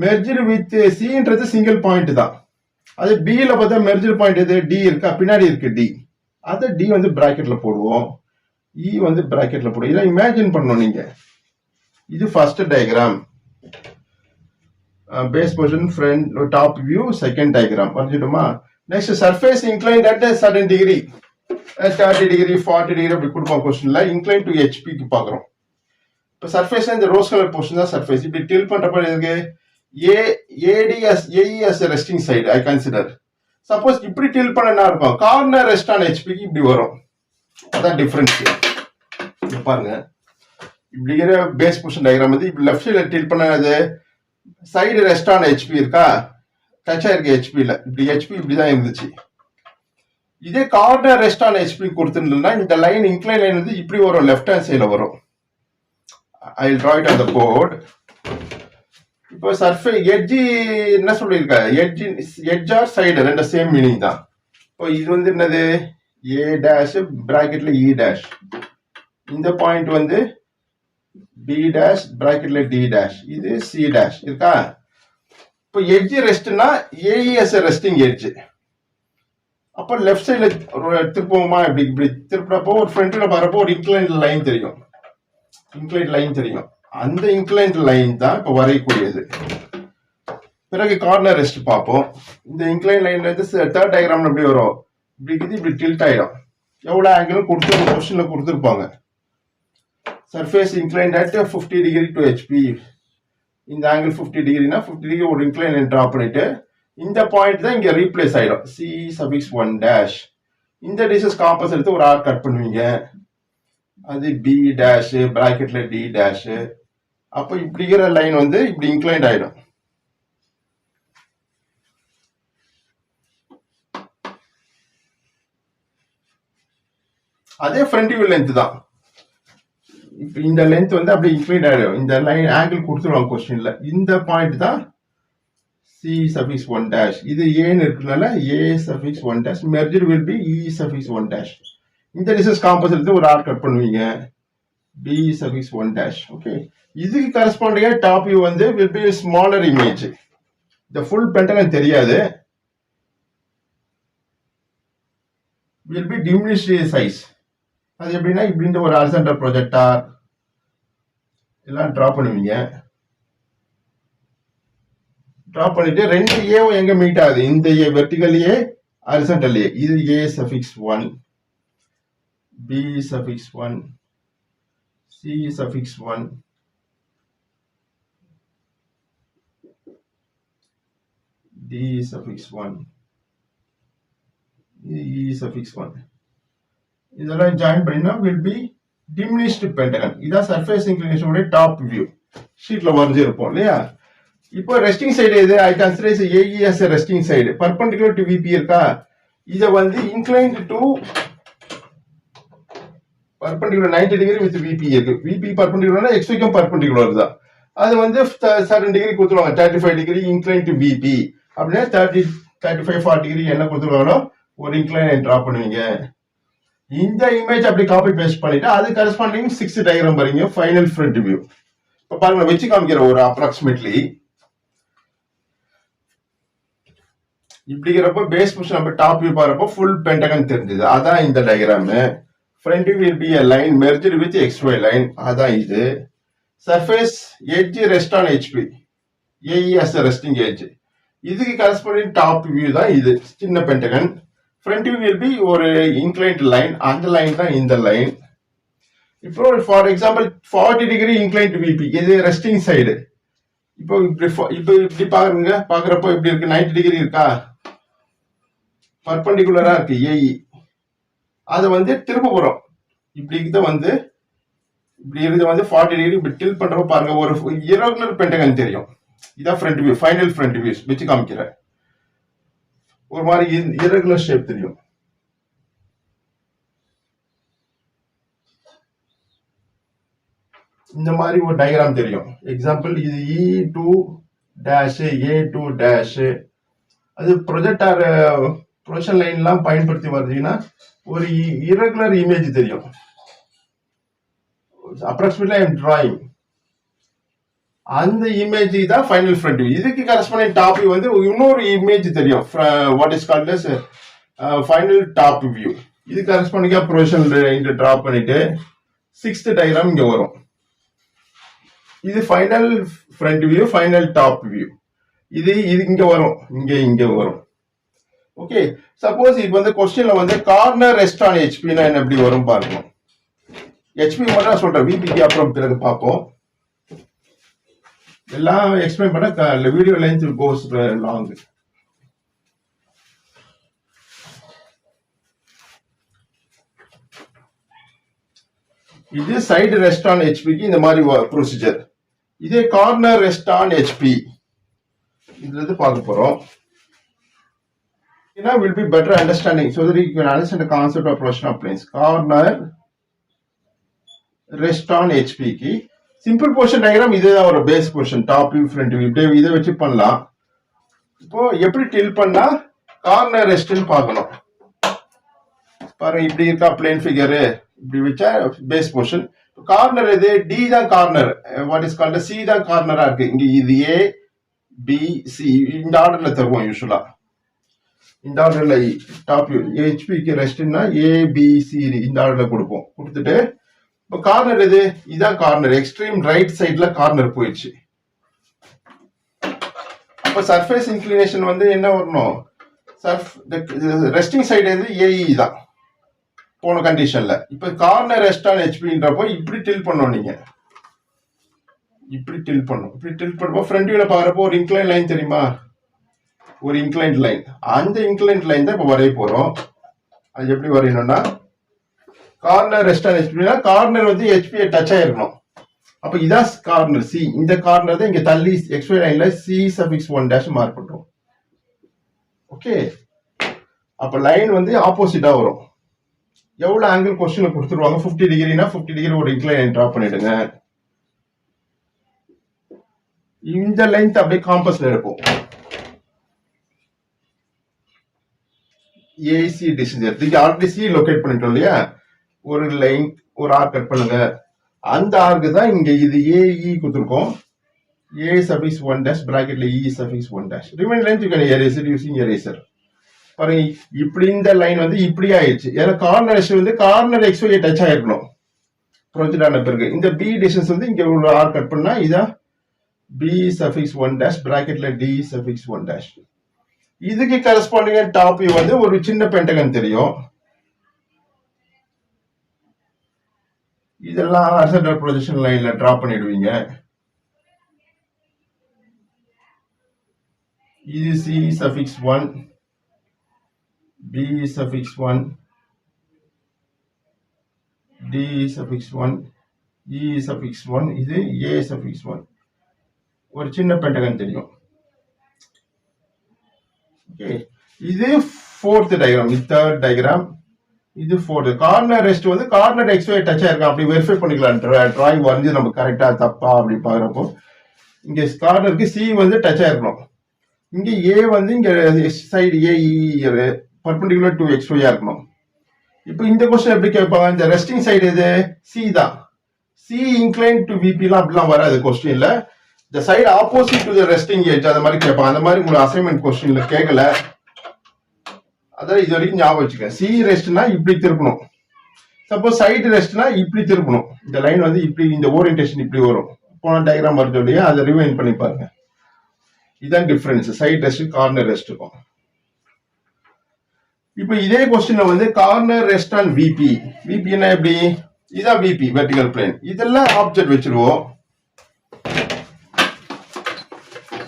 மெர்ஜ்டு வித் சின்றது சிங்கிள் பாயிண்ட் தான். அது பில பார்த்தா மெர்ஜ்டு பாயிண்ட் எது? டி இருக்கா, பின்னாடி இருக்கு டி. அதை டி வந்து பிராக்கெட்ல போடுவோம், இ வந்து பிராக்கெட்ல போடுவோம். இதை இமேஜின் பண்ணணும் நீங்க. இது first diagram, base position front top view second diagram வரைஞ்சிடுமா? Next surface inclined at certain degree 30 degree 40 degree அப்படி கொடுப்போம். கொஸ்டின்ல இன்க்ளைன் டு ஹெச்பிக்கு பாக்குறோம். இப்போ சர்ஃபேஸ் இந்த ரோஸ் கலர் போர்ஷன் தான் சர்ஃபேஸ். இப்படி டில் பண்றப்ப இருக்கு AE as a resting side I consider. Suppose இப்படி டில் பண்ண என்ன இருக்கும்? கார்னர் ரெஸ்ட் ஆன் ஹெச்பிக்கு இப்படி வரும். அதான் டிஃபரன்ஸ். பாருங்க இப்படி பேஸ் பொசிஷன் டயக்ராம் வந்து இப்படி லெஃப்ட் சைடுல டில் பண்ணது சைடு ரெஸ்ட் ஆன் ஹெச்பி இருக்கா, டச் ஆயிருக்கு ஹெச்பில. இப்படி ஹெச்பி இப்படிதான் இருந்துச்சு. இதே கார்னர் ரெஸ்ட் ஆன் ஹெச்பி கொடுத்துருந்தா இந்த லைன் இன்க்ளைன் லைன் வந்து இப்படி வரும், லெஃப்ட் ஹேண்ட் சைட்ல வரும். I will draw it on the board. இப்போ சர்ஃபேஸ் எட்ஜ் என்ன சொல்லியிருக்கா? எட்ஜ் ஆர் சைடு ரெண்டு சேம் மீனிங் தான். இப்போ இது வந்து என்னது? ஏ டேஷ் பிராக்கெட்ல இ டேஷ். இந்த பாயிண்ட் வந்து பி டேஷ் பிராக்கெட்ல டி டேஷ். இது சி டேஷ் இருக்கா? இப்போ எட்ஜ் ரெஸ்ட்னா ஏஇஎஸ் ரெஸ்டிங் எட்ஜ். அப்போ லெஃப்ட் சைட்ல திருப்போமா? இப்படி திருப்பினப்போ ஒரு ஃப்ரண்ட்ல வரப்போ ஒரு இன்க்ளைன் லைன் தெரியும். இன்க்ளைன் லைன் தெரியும். அந்த இன்க்ளைன் லைன் தான் இப்போ வரையக்கூடியது. பிறகு கார்னர் ரெஸ்ட் பார்ப்போம். இந்த இன்க்ளைன் லைன்ல இருந்து தேர்ட் டயக்ராம்ல எப்படி வரும்? இப்படி டில்ட் ஆயிடும். எவ்வளவு ஆங்கிளும் கொடுத்து கொஸ்டின்ல கொடுத்துருப்பாங்க. Surface incline at 50 degree to HP. இந்த ஆங்கிள் 50 டிகிரினா 50 டிகிரி ஒரு இன்க்ளைன் லைன் டிரா பண்ணிட்டு இந்த பாயிண்ட் தான் இங்க ரீப்ளேஸ் ஆயிடும். C suffix 1 dash. இந்த டிஸ்டன்ஸ் காம்பஸ் எடுத்து ஒரு ஆர் கட் பண்ணுவீங்க. அது பி டேஷ் பிராக்கெட்ல டி டேஷ். அப்போ இப்படிங்கிற லைன் வந்து இப்படி இன்க்ளைண்ட் ஆயிடும். அதே ஃப்ரண்ட் வியூ லென்த் தான். இப்போ இந்த லென்த் வந்து அப்படி இன்க்ளைண்ட் ஆயிடும். இந்த லைன் ஆங்கிள் கொடுத்துருவாங்க கொஸ்டின்ல. இந்த பாயிண்ட் தான் C C suffix 1 dash. இது ஏன்னு இருக்குனால A suffix 1 dash. Merger will be E suffix 1 dash. இந்த distance composite ஒரு ஆர்ட் கட் பண்ணுவீங்க. B suffix 1 dash. Okay. இதுக்கு கரஸ்பாண்டிங்கா டாப் வியூ வந்து will be a smaller image. The full pentagon தெரியாது. Will be diminished size. அது எப்படின்னா இப்படின்ற ஒரு ஹாரிசான்டல் ப்ரொஜெக்டார் எல்லாம் டிரா பண்ணுவீங்க. டிரா பண்ணிட்டு ரெண்டு ஏவும் எங்க மீட் ஆகுது, இந்த ஏ வெர்டிகல் ஏ ஹாரிசான்டல் ஏ. இது A suffix 1, B suffix 1, C suffix 1, D suffix 1, E suffix 1. இதெல்லாம் ஜாயின் பண்ணினா will be diminished pentagon. இதான் சர்ஃபேஸ் இன்க்ளினேஷன் உடைய டாப் வியூ. ஷீட்ல வரைஞ்சி இருப்போம் இல்லையா. இப்போ ரெஸ்டிங் சைடு எது? ஐ consider AE as a resting side. Perpendicular to VP இருக்கா? இதை வந்து inclined to perpendicular 90 degree with VP இருக்கு. VP perpendicular X க்கும் perpendicular தான். அது வந்து 7 டிகிரி கொடுத்துருவாங்க. 35 டிகிரி inclined to VP. அப்படின்னா 35 40 டிகிரி என்ன கொடுத்துருவாங்களோ ஒரு இன்க்ளைன் டிரா பண்ணுவீங்க. இந்த இமேஜ் அப்படி காப்பி பேஸ்ட் பண்ணிட்டு அது கரஸ்பாண்டிங் 6 டயக்ராம் வரீங்க. Final front view. இப்போ பாருங்க, வச்சு காமிக்கிற ஒரு அப்ராக்சிமேட்லி இப்படிங்கிறப்ப பேஸ் பொசிஷன் நம்ம டாப் வியூ பாருப்போ ஃபுல் பென்டகன் தெரிஞ்சது. அதான் இந்த diagram. Front view will be a line merged with XY line. அதான் இது. Surface edge rest on HP. AE as a resting edge. இதுக்கு கரஸ்பாண்டிங் டாப் வியூ தான் இது சின்ன Pentagon. Front view will B ஒரு இன்க்ளைன்ட் லைன். அந்த line தான் இந்த லைன். இப்போ for example 40 degree inclined VP. இது ரெஸ்டிங் சைடு. இப்போ இப்படி பாக்குறீங்க. பாக்குறப்போ இப்படி இருக்கு, 90 டிகிரி இருக்கா, பர்பண்டிகுலரா இருக்கு AE. அது வந்து திரும்ப போறோம். இப்படி இதை வந்து இப்படி இருக்கிறது வந்து 40 டிகிரி இப்படி டில் பண்றப்ப பாருங்க ஒரு இரகுலர் பென்டகன் தெரியும். இதான் front view. Final front view வச்சு காமிக்கிறேன். ஒரு மாதிரி இரகுலர் ஷேப் தெரியும். இந்த மாதிரி ஒரு டயக்ராம் தெரியும். எக்ஸாம்பிள் இது E2 டேஷ் A2 டேஷ். அது ப்ரொஜெக்டார் ப்ரொஜெக்ஷன் லைன்லாம் பயன்படுத்தி வந்தீங்கன்னா ஒரு இரகுலர் இமேஜ் தெரியும். Approximately I am drawing. அந்த இமேஜ் தான் ஃபைனல் ஃப்ரண்ட் வியூ. இதுக்கு கரஸ்பாண்டிங் டாப் வியூ வந்து இன்னொரு இமேஜ் தெரியும். What is called as final top view. இது கரஸ்பாண்டிங்கா ப்ரொஜெக்ஷன் லைன் டிரா பண்ணிட்டு 6th டயக்ராம் இங்க வரும். இது final front view, final top view. இது இங்க வரும், இங்க வரும். ஓகே. சப்போஸ் இப்போ வந்து கொஸ்டின்ல வந்து கார்னர் ரெஸ்ட் ஆன் HP என்ன எப்படி வரும் பாருங்க. HP மட்டும் சொல்றேன், VPக்கு அப்புறம் பிறகு பார்ப்போம். எல்லாம் எக்ஸ்பிளைன் பண்ண வீடியோ லென்த் கோஸ் லாங். இது சைடு ரெஸ்ட் ஆன் HPக்கு இந்த மாதிரி ப்ரொசீஜர். இதே கார்னர் ரெஸ்ட் ஆன் HP இதுல இருந்து பார்க்க போறோம். will be better understanding so that you can understand the concept of projection of planes. Corner rest on HP க்கு சிம்பிள் பொசிஷன் டயக்ராம் இதுதான் ஒரு base position. Top view, front view இதை வச்சு பண்ணலாம். இப்போ எப்படி டில் பண்ணா கார்னர் ரெஸ்ட்னு பார்க்கணும். பாருங்க, இப்படி இருக்கா பிளேன் ஃபிகரு. இப்படி வச்சா பேஸ் பொசிஷன். கார்னர் எது? D தான் corner. What is called C தான் கார்னரா இருக்கு. இங்க இது A B C இந்த ஆர்டர்ல தருவோம். யூஸ்வலா இந்த ஆர்டர்ல டாப் வியூ HPக்கு ரெஸ்ட்னா A B C இந்த ஆர்டர்ல கொடுப்போம். கொடுத்துட்டு இப்போ கார்னர் எது? இதான் கார்னர். எக்ஸ்ட்ரீம் ரைட் சைட்ல கார்னர் போயிடுச்சு. அப்ப சர்ஃபேஸ் இன்க்ளினேஷன் வந்து என்ன வரணும்? ரெஸ்டிங் சைடு எது? AE தான் போன கண்டிஷன்ல. இப்ப கார்னர் ரெஸ்ட் ஆன் HPன்றப்போ இப்படி டில் பண்ணோம். நீங்க இப்படி டில் பண்ணும். இப்படி டில் பண்ணப்போ ஃப்ரண்ட் வியூல பாக்குறப்போ ஒரு இன்க்ளைன் லைன் தெரியுமா? ஒரு இன்க்ளைன்ட் லைன். அந்த இன்க்ளைன்ட் லைன் தான் இப்ப வரைய போறோம். அது எப்படி வரையணும்னா கார்னர் ரெஸ்ட் ஆன் HPனா கார்னர் வந்து HP டச் ஆயிருக்கணும். அப்ப இதான் கார்னர் C. இந்த கார்னர் தான் இங்க தள்ளி XY லைன்ல C suffix 1 dash மார்க் பண்றோம். ஓகே. அப்ப லைன் வந்து ஆப்போசிட்டா வரும். எவ்வளவு ஆங்கிள் கொஸ்டின்ல கொடுத்துருவாங்க? 50 டிகிரினா 50 டிகிரி ஒரு இன்க்ளைன் டிரா பண்ணிடுங்க. இந்த லென்த் அப்படியே காம்பஸ்ல எடுப்போம். ஏசி டிஸ்டன்ஸ் இங்க ஆல்ரெடி சி லொகேட் பண்ணிட்டோம் இல்லையா, ஒரு லைன் ஒரு ஆர்க் கட் பண்ணுங்க. அந்த ஆர்க்கு தான் இங்க இது ஏஇ கொடுத்துருக்கோம். A suffix 1 dash bracketல E suffix 1 dash. Remain length you can erase it using eraser. பாருங்க இப்படி இந்த லைன் வந்து இப்படி ஆயிடுச்சு. ஏன்னா கார்னர் எக்ஸ் வந்து கார்னர் எக்ஸ்ஒய் டச் ஆயிருக்கணும் ப்ரொஜெக்ட் ஆன பிறகு. இந்த பி டிஸ்டன்ஸ் வந்து இங்க ஒரு ஆர் கட் பண்ணா இதான் B suffix 1 dash bracketல D suffix 1 dash. இதுக்கு கரஸ்பாண்டிங்கா டாப் வியூ வந்து ஒரு சின்ன பென்டகன் தெரியும். இதெல்லாம் ஹாரிசான்டல் ப்ரொஜெக்ஷன் லைன்ல டிரா பண்ணிடுவீங்க. இது C suffix 1, B suffix 1, D suffix 1, E suffix 1, இது A suffix 1. ஒரு சின்ன பென்டகன் தெரியும். ஓகே, இது ஃபோர்த் டயக்ராம், இது தேர்ட் டயக்ராம், இது ஃபோர்த். கார்னர் ரெஸ்ட் வந்து கார்னர் எக்ஸ்ஒய் டச் ஆயிருக்கா அப்படி வெரிஃபை பண்ணிக்கலாம். டிராயிங் வரைஞ்சி நம்ம கரெக்டா தப்பா அப்படி பாக்குறப்போ இங்க கார்னருக்கு சி வந்து டச் ஆயிருக்கணும். இங்க ஏ வந்து இங்க சைடு ஏ பர்பெண்டிகுலர் டு எக்ஸ்ஒய்யா இருக்கணும். இப்போ இந்த கொஸ்டின் எப்படி கேட்பாங்க, இந்த ரெஸ்டிங் சைடு எது சி தான். சி இன்க்ளைன் டு விபிலாம் அப்படிலாம் வராது கொஸ்டின்ல. இந்த side opposite to the resting edge அந்த மாதிரி கேட்பாங்க. அந்த மாதிரி உங்களுக்கு அசைன்மெண்ட் கொஸ்டின்ல கேட்கல. அதான் இது வரைக்கும் ஞாபகம் வச்சுக்க. சி ரெஸ்ட்னா இப்படி திருப்பணும், சப்போஸ் சைடு ரெஸ்ட்னா இப்படி திருப்பணும். இந்த லைன் வந்து இப்படி இந்த ஓரியன்டேஷன் இப்படி வரும். போன டயக்ராம் வருது இல்லையா, அதை ரிவைண்ட் பண்ணி பாருங்க. இதுதான் டிஃபரன்ஸ் சைடு ரெஸ்ட் கார்னர் ரெஸ்ட்டுக்கும். இப்போ இதே கொஸ்டின்ல வந்து கார்னர் ரெஸ்ட் ஆன் விபி. விபின்னா எப்படி, இதான் விபி வெர்டிகல் பிளேன். இதெல்லாம் ஆப்ஜெக்ட் வச்சிருவோம்.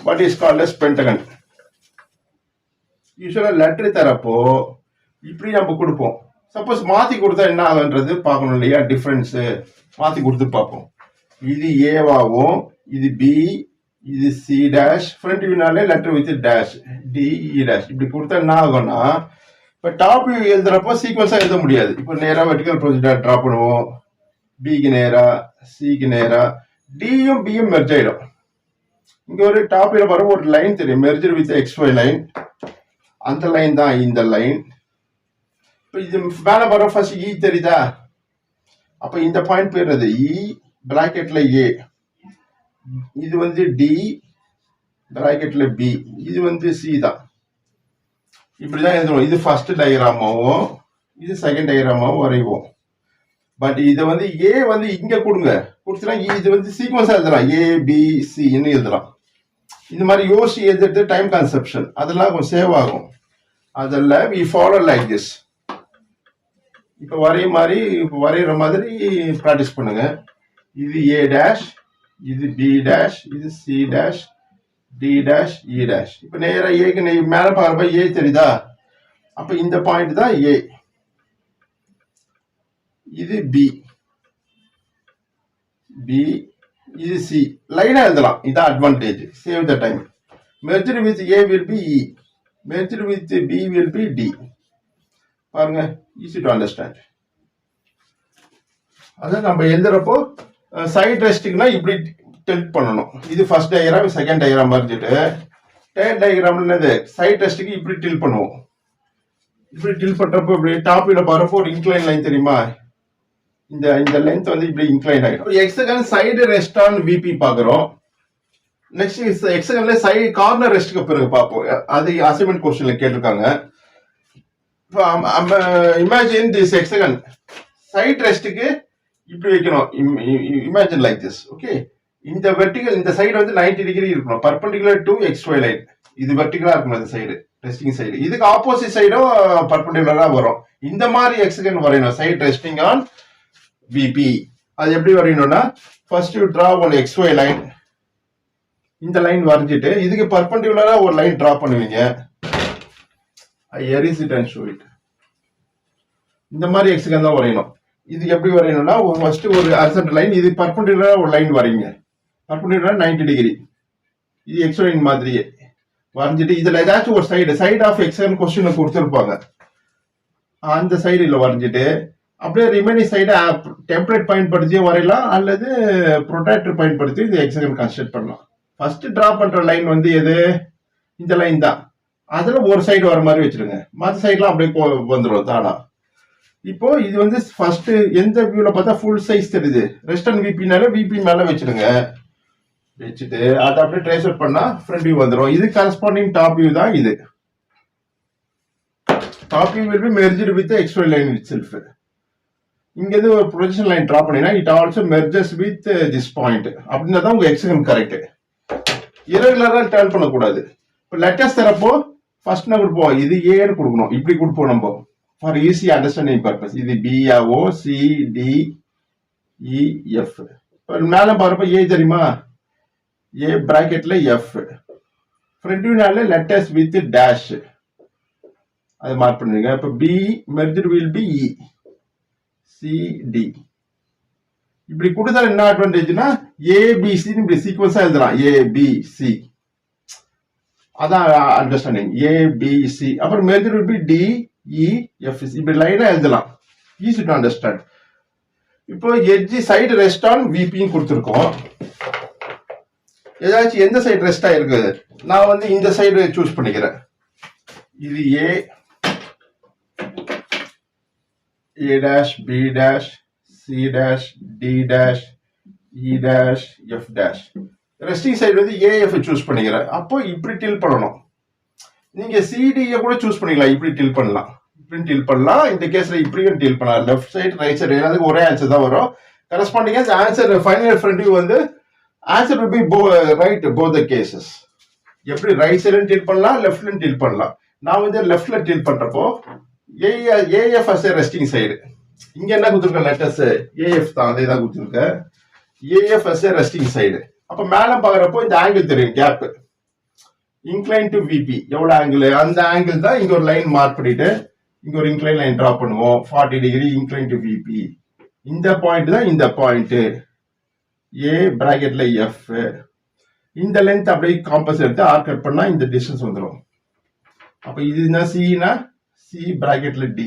What is called as pentagon. யூஸ்வலா லெட்டர் தரப்போ இப்படி நம்ம கொடுப்போம். சப்போஸ் மாத்தி கொடுத்தா என்ன ஆகுன்றது பார்க்கணும் இல்லையா, டிஃபரன்ஸ் மாத்தி கொடுத்து பார்ப்போம். இது ஏவாவும் இது பி இது சி டேஷ், ஃப்ரண்ட் வியூனாலே letter with dash DE dash இப்படி கொடுத்தா என்ன ஆகும்னா, இப்போ டாப் வியூ எழுதுறப்போ சீக்வன்ஸா எழுத முடியாது. இப்போ நேரா வெர்டிகல் ப்ரொஜெக்டர் டிரா பண்ணுவோம். பிக்கு நேரா சிக்கு நேரா டியும் பியும் மெர்ஜ் ஆயிடும். இங்க ஒரு டாப் வியூல வர ஒரு லைன் தெரியும், மெர்ஜ் வித் எக்ஸ்ஒய் லைன். அந்த லைன் தான் இந்த லைன். இப்போ இது மேல வர ஃபர்ஸ்ட் இ தெரியுதா, அப்ப இந்த பாயிண்ட் பேர் அது இ பிராக்கெட்ல ஏ, இது வந்து டி பிராக்கெட்ல பி, இது வந்து சி தான். இப்படிதான் எழுதுவோம். இது ஃபர்ஸ்ட் டயக்ராமாவும் இது செகண்ட் டயக்ராமாவும் வரைவோம். பட் இதை வந்து ஏ வந்து இங்க கொடுங்க கொடுத்துனா இது வந்து சீக்வன்ஸா எழுதலாம், ஏ பி சின்னு எழுதலாம். இந்த மாதிரி யோசிச்சு எழுதுறது டைம் கன்செப்ஷன், அதெல்லாம் கொஞ்சம் சேவ் ஆகும். அதெல்லாம் வி ஃபாலோ லைக் திஸ். இப்போ வரைகிற மாதிரி ப்ராக்டிஸ் பண்ணுங்க. இது ஏ டேஷ், இது பி டேஷ், இது சி டேஷ், டி டேஷ், இ டேஷ். இப்போ நேராக ஏக்கு மேல பார்ப்ப ஏ தெரியுதா, அப்ப இந்த பாயிண்ட் தான் ஏ. இது பி, இது சி. லைனா எழுதலாம், இதான் advantage. Save the time. Merged with A will be E, merged with B will be D. பாருங்க, ஈஸி டு அண்டர்ஸ்டாண்ட். அதான் நம்ம எழுதுறப்போ சைட் ரெஸ்டிங்னா இப்படி டெல்ட் பண்ணணும். இது ஃபர்ஸ்ட் டயக்ராம், செகண்ட் டயக்ராம் வரைஞ்சிட்டு தேர்ட் டயக்ராம் என்னது சைட் ரெஸ்டிங் இப்படி டில் பண்ணுவோம். இப்படி டில் பண்றப்போ இப்படி டாப்ல போறப்போ ஒரு இன்க்ளைன் லைன் தெரியுமா, இந்த லென்த் வந்து இப்படி இன்க்ளைன் ஆயிடும். Hexagon side rest on VP பாக்குறோம். நெக்ஸ்ட் எக்ஸகன்ல சைடு கார்னர் ரெஸ்ட்க்கு பிறகு பார்ப்போம். அது அசைன்மெண்ட் கொஸ்டின்ல கேட்டிருக்காங்க. இமேஜின் திஸ் எக்ஸகன் சைட் ரெஸ்ட்க்கு இப்படி வைக்கணும். Imagine like this. ஓகே, இந்த வெர்டிகல் இந்த சைடு வந்து 90 டிகிரி இருக்கணும், பர்பெண்டிகுலர் டு எக்ஸ்ஒய் லைன். இது வெர்டிகலா இருக்கணும் இந்த சைடு, ரெஸ்டிங் சைடு. இதுக்கு ஆப்போசிட் சைடும் பர்பெண்டிகுலரா வரும். இந்த மாதிரி எக்ஸகன் வரையணும் சைடு ரெஸ்டிங் ஆன் விபி. அது எப்படி வரையணும்னா, first you draw one XY line. இந்த லைன் வரைஞ்சிட்டு இதுக்கு பர்பெண்டிகுலரா ஒரு லைன் டிரா பண்ணுவீங்க. I erase it and show it. இந்த மாதிரி எக்ஸகன் தான் வரையணும். இது எப்படி வரையணும்னா, ஃபர்ஸ்ட் ஒரு ஹாரிசான்டல் லைன், இது பர்பெண்டிகுலரா ஒரு லைன் வரைங்க. பர்பெண்டிகுலரா 90 டிகிரி. இது எக்ஸ் லைன் மாதிரியே வரைஞ்சிட்டு இதுல ஏதாச்சும் ஒரு சைடு ஆஃப் எக்ஸகன் கொஸ்டின் கொடுத்துருப்பாங்க, அந்த சைடுல வரைஞ்சிட்டு அப்படியே ரிமைனிங் சைடு டெம்ப்ளேட் பயன்படுத்தியும் வரையலாம், அல்லது ப்ரொட்ராக்டர் பயன்படுத்தி இது எக்ஸகன் கன்ஸ்ட்ரக்ட் பண்ணலாம். ஃபர்ஸ்ட் டிரா பண்ற லைன் வந்து எது, இந்த லைன் தான். அதுல ஒரு சைடு வர மாதிரி வச்சிருங்க, மற்ற சைட்லாம் அப்படியே வந்துடும் தானா. இப்போ இது வந்து ஃபர்ஸ்ட் எந்த வியூல பார்த்தா ஃபுல் சைஸ் தெரியுது, ரெஸ்ட் அண்ட் விபினால விபி மேல வச்சிருங்க. வச்சுட்டு அதை அப்படியே ட்ரேஸ் அவுட் பண்ணா ஃப்ரண்ட் வியூ வந்துடும். இது கரஸ்பாண்டிங் டாப் வியூ தான். இது top view will be merged with the XY line itself. இங்க இருந்து ஒரு ப்ரொஜெக்ஷன் லைன் டிரா பண்ணினா it also merges with this point அப்படின்னா தான் உங்க எக்ஸகன் கரெக்ட். இரகுலரா டர்ன் பண்ணக்கூடாது. இப்போ லெட்டர்ஸ் தரப்போ ஃபர்ஸ்ட் என்ன கொடுப்போம், இது ஏன்னு கொடுக்கணும், இப்படி கொடுப்போம் நம்ம ஃபார் ஈஸி அண்டர்ஸ்டாண்டிங் பர்பஸ். இது பிஆஓ CDEF. மேல பாருப்ப ஏ தெரியுமா, ஏ பிராக்கெட்ல எஃப். ஃப்ரண்ட் வியூனால லெட்டர்ஸ் வித் டேஷ் அது மார்க் பண்ணுவீங்க. இப்போ B merged will be CD. இப்படி கொடுத்தா என்ன அட்வான்டேஜ்னா ABC இப்படி சீக்வன்ஸா எழுதலாம், ABC. அதான் அண்டர்ஸ்டாண்டிங், ABC. அப்புறம் மெர்ஜ்டு வில் பி DEF. இப்படி லைனா எழுதலாம், ஈஸி டு அண்டர்ஸ்டாண்ட். இப்போ எட்ஜ் சைடு ரெஸ்ட் ஆன் விபின்னு கொடுத்துருக்கோம். ஏதாச்சும் எந்த சைடு ரெஸ்ட் ஆயிருக்கு, நான் வந்து இந்த சைடு சூஸ் பண்ணிக்கிறேன். இது A dash, B dash, C dash, D dash, E dash, F dash. Resting side வந்து AF சூஸ் பண்ணிக்கிறேன். அப்போ இப்படி டில் பண்ணணும். நீங்க CDயை கூட சூஸ் பண்ணிக்கலாம், இப்படி டில் பண்ணலாம், இப்படி டில் பண்ணலாம். இந்த கேஸ்ல இப்படியும் டில் பண்ணலாம். லெஃப்ட் சைடு ரைட் சைடு எல்லாத்துக்கும் ஒரே ஆன்சர் தான் வரும். கரஸ்பாண்டிங்கா இந்த ஆன்சர் ஃபைனல் ஃப்ரண்ட் வியூ வந்து answer will be right both the cases. எப்படி ரைட் சைடு டில் பண்ணலாம், லெஃப்ட்ல டில் பண்ணலாம். நான் வந்து லெஃப்ட்ல டில் பண்றப்போ AF as a resting side. இங்க என்ன கொடுத்துருக்க லெட்டர்ஸ் AF தான், அதே தான் கொடுத்துருக்க. AF as a resting side. அப்ப மேல பாக்குறப்போ இந்த ஆங்கிள் தெரியும், கேப் இன்க்ளைன் டு VP எவ்வளவு ஆங்கிள், அந்த ஆங்கிள் தான் இங்க ஒரு லைன் மார்க் பண்ணிட்டு இங்க ஒரு இன்க்ளைன் லைன் டிரா பண்ணுவோம். 40 டிகிரி இன்க்ளைன் டு VP. இந்த பாயிண்ட் தான் இந்த பாயிண்ட் A பிராக்கெட்ல F. இந்த லென்த் அப்படியே காம்பஸ் எடுத்து ஆர்க் கட் பண்ணா இந்த டிஸ்டன்ஸ் வந்துடும். அப்ப இதுனா சினா C பிராக்கெட்ல D,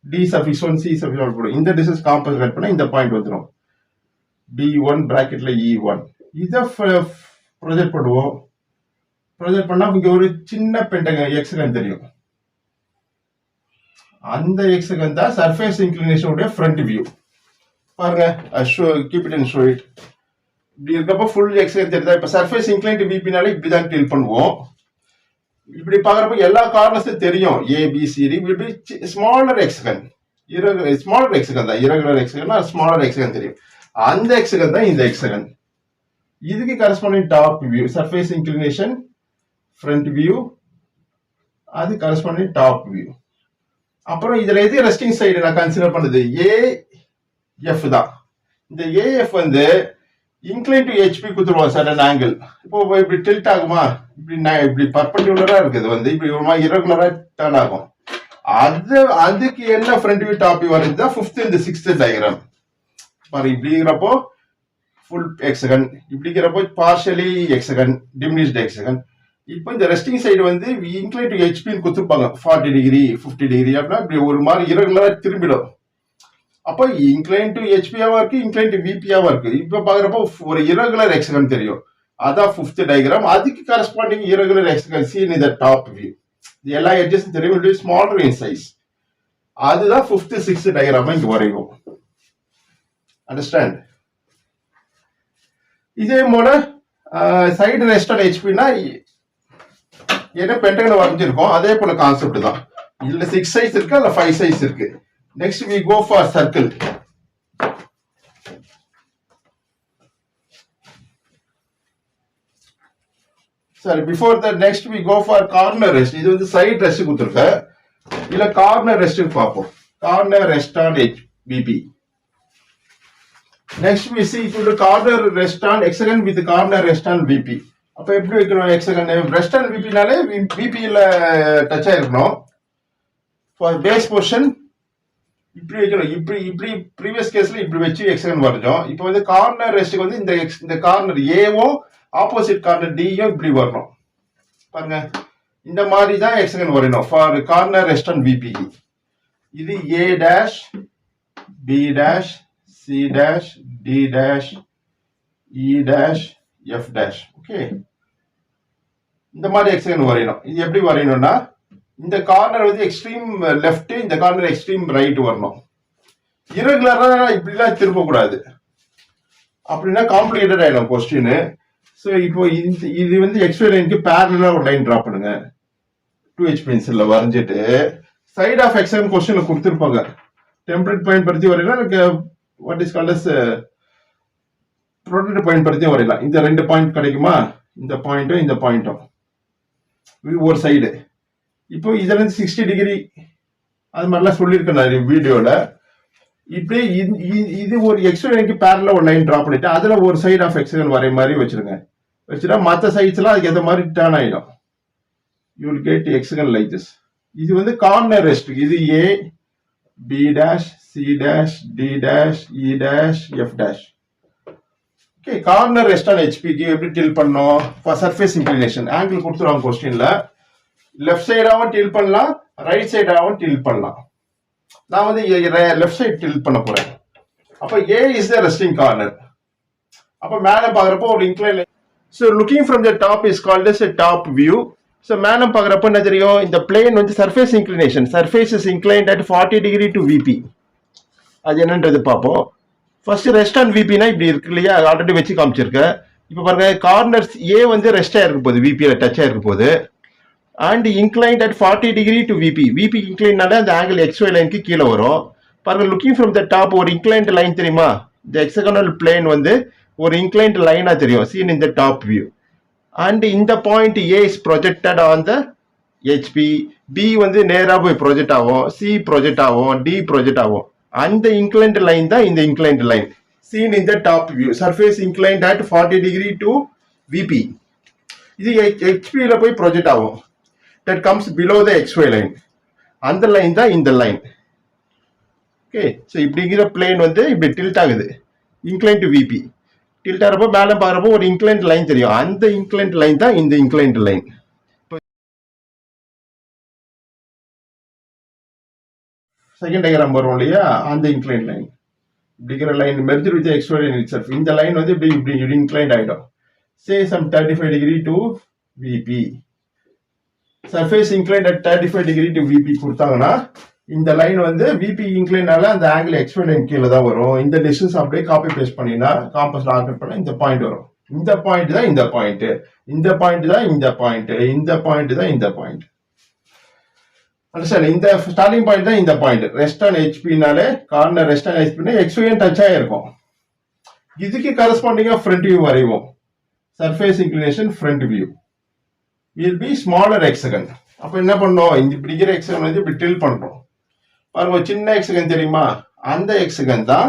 D suffix 1 C suffix 1 போடும். இந்த டிஸ்டன்ஸ் காம்பஸ் கட் பண்ணா இந்த பாயிண்ட் வந்துடும். B1 பிராக்கெட்ல E1. இத ப்ரொஜெக்ட் பண்ணுவோம். ப்ரொஜெக்ட் பண்ணா இங்க ஒரு சின்ன பென்டகன் எக்ஸகன் தெரியும். அந்த எக்ஸகன் தான் சர்ஃபேஸ் இன்க்ளினேஷன் உடைய ஃப்ரண்ட் வியூ. பாருங்க, keep it and show it. இப்படி இருக்கப்போ ஃபுல் எக்ஸகன் தெரியுதா. இப்ப சர்ஃபேஸ் இன்க்ளைன் டு VPனால இப்படிதான் டில் பண்ணுவோம். இப்படி பாக்குறப்ப எல்லா கார்னர்ஸும் தெரியும், ABCD will be smaller hexagon. Smaller எக்ஸகன் தான், இரகுலர் எக்ஸகன் ஸ்மாலர் எக்ஸகன் தெரியும். அந்த எக்ஸகன் தான் இந்த எக்ஸகன். இதுக்கு corresponding top view, surface inclination front view, அது கரஸ்பாண்டிங் டாப் வியூ. அப்புறம் இதுல எது ரெஸ்டிங் சைடு நான் கன்சிடர் பண்ணது AF தான். இந்த AF வந்து இன்க்ளைன் டு HP கொடுத்துருவோம் சடன் ஆங்கிள். இப்போ இப்படி டில்ட் ஆகுமா, இப்படி பர்பெண்டிகுலரா இருக்குது வந்து இப்படி ஒரு மாதிரி இரகுலரா டர்ன் ஆகும். அதுக்கு என்ன ஃப்ரண்ட் வியூ டாப் வியூ வருது தான் 5th and 6th டயக்ராம். பாரு, இப்படிங்கிறப்போ ஃபுல் எக்ஸகன், இப்படிங்கிறப்போ பார்ஷியலி எக்ஸகன், டிமினிஷ்ட் எக்ஸகன். இப்போ இந்த ரெஸ்டிங் சைடு வந்து இன்க்ளைன் டு HPன்னு கொடுத்துருப்பாங்க 40 டிகிரி 50 டிகிரி அப்படின்னா இப்படி ஒரு மாதிரி இரகுலரா திரும்பிடும். அப்போ இன்க்ளைன் டு HPயாவா இருக்கு, இன்க்ளைன் டு VPயாவா இருக்கு. இப்ப பாக்குறப்போ ஒரு இரகுலர் எக்ஸகன் தெரியும், அதான் 5th டயக்ராம். அதுக்கு கரஸ்பாண்டிங் இரகுலர் எக்ஸகன் சீன் இந்த டாப் வியூ. எல்லா எட்ஜஸும் தெரியும், ஸ்மாலர் இன் சைஸ். அதுதான் 5th 6th டயக்ராம் இங்க வரையும். அண்டர்ஸ்டாண்ட்? இதே போல சைடு ரெஸ்ட் ஆன் HPனா என்ன பென்டகன் வரைஞ்சிருக்கோம், அதே போல கான்செப்ட் தான். இதுல 6 சைஸ் இருக்கு, அதுல 5 சைஸ் இருக்கு. Next we go for circle. Sorry, before that next we go for corner rest. இது வந்து side rest கொடுத்திருக்க. இல்ல corner rest பாப்போம். Corner rest on VP. Next we see to the corner rest on hexagon with corner rest on VP. அப்ப எப்படி வைக்கணும் hexagon? Rest on VPனாலே VP ல touch ஆயிருக்கணும். For base portion இப்படி வைக்கணும். இப்படி ப்ரீவியஸ் கேஸ்ல இப்படி வச்சு எக்ஸகன் வரைஞ்சோம். இப்போ வந்து கார்னர் ரெஸ்ட்டுக்கு வந்து இந்த கார்னர் ஏவும் ஆப்போசிட் கார்னர் டியும் இப்படி வரணும். பாருங்க, இந்த மாதிரி தான் எக்ஸகன் வரையணும் for corner rest on VP. இது A dash, B dash, C dash, D dash, E dash, F dash. Okay, இந்த மாதிரி ஹெக்ஸகன் வரையணும். இது எப்படி வரையணும்னா, இந்த கார்னர் வந்து எக்ஸ்ட்ரீம் லெஃப்ட், இந்த கார்னர் எக்ஸ்ட்ரீம் ரைட் வரணும். இரகுலரா இப்படிலாம் திருப்பக்கூடாது, அப்படின்னா காம்ப்ளிகேட்டட் ஆயிடும் கொஸ்டின். ஸோ இப்போ இது வந்து எக்ஸ்ஒய் லைனுக்கு பேரலா ஒரு லைன் டிரா பண்ணுங்க. 2H பென்சில்ல வரைஞ்சிட்டு சைட் ஆஃப் ஹெக்ஸகன் கொஸ்டின்ல கொடுத்துருப்பாங்க. டெம்ப்ளேட் பயன்படுத்தி வரையலாம், what is called as product பயன்படுத்தி வரையலாம். இந்த 2 பாயிண்ட் கிடைக்குமா, இந்த பாயிண்ட்டும் இந்த பாயிண்ட்டும் ஒரு சைடு. இப்போ இதுல இருந்து 60 டிகிரி அது மாதிரிலாம் சொல்லியிருக்கேன் நான் வீடியோல. இப்படியே இது ஒரு எக்ஸ்ஒய் லைனுக்கு பேரலா ஒரு லைன் டிரா பண்ணிட்டு அதுல ஒரு சைடு ஆஃப் ஹெக்ஸகன் வரைய மாதிரி வச்சிருங்க. வச்சுட்டா மற்ற சைட்ஸ் எல்லாம் அதுக்கு ஏற்ற மாதிரி டர்ன் ஆயிடும். You will get hexagon like this. இது வந்து கார்னர் ரெஸ்ட். இது A, B dash, C dash, D dash, E dash, F dash. Okay, corner rest on ஹெச்பிக்கு எப்படி டில் பண்ணோம்? ஃபார் சர்ஃபேஸ் இன்க்ளினேஷன் ஆங்கிள் கொடுத்துருவாங்க கொஸ்டின்ல. லெஃப்ட் சைடாவும் டில் பண்ணலாம், ரைட் சைடாவும் டில் பண்ணலாம். நான் வந்து லெஃப்ட் சைடு டில் பண்ண போறேன். அப்ப A is the resting corner. அப்ப மேல பாக்குறப்போ ஒரு incline. So looking from the top is called as a top view. So மேல பாக்குறப்ப என்ன தெரியும்? இந்த பிளேன் வந்து surface inclination. Surface is inclined at 40 degree to VP. அது என்னன்றது பார்ப்போம். ஃபர்ஸ்ட் ரெஸ்ட் ஆன் விபினா இப்படி இருக்கு இல்லையா, ஆல்ரெடி வச்சு காமிச்சிருக்கேன். இப்போ பாருங்க, கார்னர்ஸ் A வந்து ரெஸ்ட் ஆயிருக்க போகுது, விபியில டச் ஆயிருக்க போகுது. And inclined at 40 degree to VP. VP இன்க்ளைன்னால அந்த ஆங்கிள் எக்ஸ்ஒய் லைனுக்கு கீழே வரும். பாருங்க, லுக்கிங் ஃப்ரம் த டாப் ஒரு இன்க்ளைன்ட் லைன் தெரியுமா? இந்த ஹெக்ஸகனல் பிளேன் வந்து ஒரு இன்க்ளைன்ட் லைனா தெரியும், seen in the top view. And இந்த point A is projected on the HP. B வந்து நேரா போய் ப்ரொஜெக்ட் ஆகும், C ப்ரொஜெக்ட் ஆகும், D ப்ரொஜெக்ட் ஆகும். அந்த இன்க்ளைன்ட் லைன் தான் இந்த inclined line, scene in the top view. Surface inclined at 40 degree to VP. இது HP-ல போய் ப்ரொஜெக்ட் ஆகும். That comes below the XY line. அந்த லைன் தான் இந்த லைன். ஓகே, ஸோ இப்படிங்கிற பிளேன் வந்து இப்படி டில்ட் ஆகுது, இன்க்ளைன் டு VP. டில்ட் ஆகிறப்போ மேலே பார்க்குறப்போ ஒரு இன்க்ளைன்ட் லைன் தெரியும். அந்த இன்க்ளைன்ட் லைன் தான் இந்த இன்க்ளைன்ட் லைன். செகண்ட் டயக்ராம் வரும் இல்லையா, அந்த இன்க்ளைன்ட் லைன். இப்படிங்கிற line merger with XY line itself. இந்த லைன் வந்து இப்படி இன்க்ளைன்ட் ஆகிடும். Say some 35 degree to VP. Surface inclined at 35 degree to VP கொடுத்தாங்கன்னா இந்த லைன் வந்து VP இன்க்ளைனால அந்த ஆங்கிள் XY லைன் கீழே தான் வரும். இந்த டிஸ்டன்ஸ் அப்படியே காப்பி பேஸ்ட் பண்ணினா காம்பஸ்ல ஆர்டர் பண்ண இந்த பாயிண்ட் வரும். இந்த பாயிண்ட் தான் இந்த பாயிண்ட், இந்த பாயிண்ட் தான் இந்த பாயிண்ட், இந்த பாயிண்ட் தான் இந்த பாயிண்ட். அண்டர்ஸ்டாண்ட்? இந்த ஸ்டார்டிங் பாயிண்ட் தான் இந்த பாயிண்ட். ரெஸ்ட் ஆன் ஹெச்பினாலே கார்னர் ரெஸ்ட் ஆன் ஹெச்பினா XY டச் ஆயிருக்கும். இதுக்கு கரஸ்பாண்டிங்கா ஃப்ரண்ட் வியூ வரைவோம். Surface inclination front view will be smaller hexagon. அப்ப என்ன பண்ணோம்? இந்த இப்படிங்கிற ஹெக்ஸகன் வந்து இப்படி டில் பண்றோம். பாருங்க, சின்ன ஹெக்ஸகன் தெரியுமா? அந்த ஹெக்ஸகன் தான்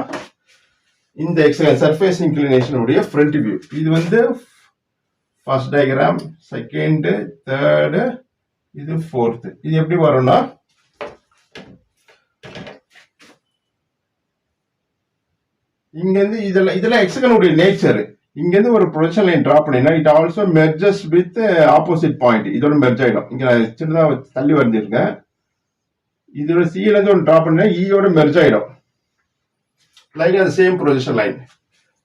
இந்த ஹெக்ஸகன். சர்ஃபேஸ் இன்க்ளினேஷன் உடைய ஃப்ரண்ட் வியூ. இது வந்து ஃபர்ஸ்ட் டயக்ராம், செகண்ட், தேர்ட், இது ஃபோர்த். இது எப்படி வரும்னா, இங்க இருந்து இதெல்லாம் ஹெக்ஸகன் உடைய நேச்சர். இங்க இருந்து ஒரு ப்ரொஜெக்ஷன் லைன் டிரா பண்ணினா it also merges with opposite point. இதோட மெர்ஜ் ஆயிடும். இங்க நான் சின்னதா தள்ளி வரைஞ்சிருக்கேன். இதோட சில இருந்து ஒரு டிரா பண்ணா ஈயோட மெர்ஜ் ஆயிடும், லைக் அந்த சேம் ப்ரொஜெக்ஷன் லைன்.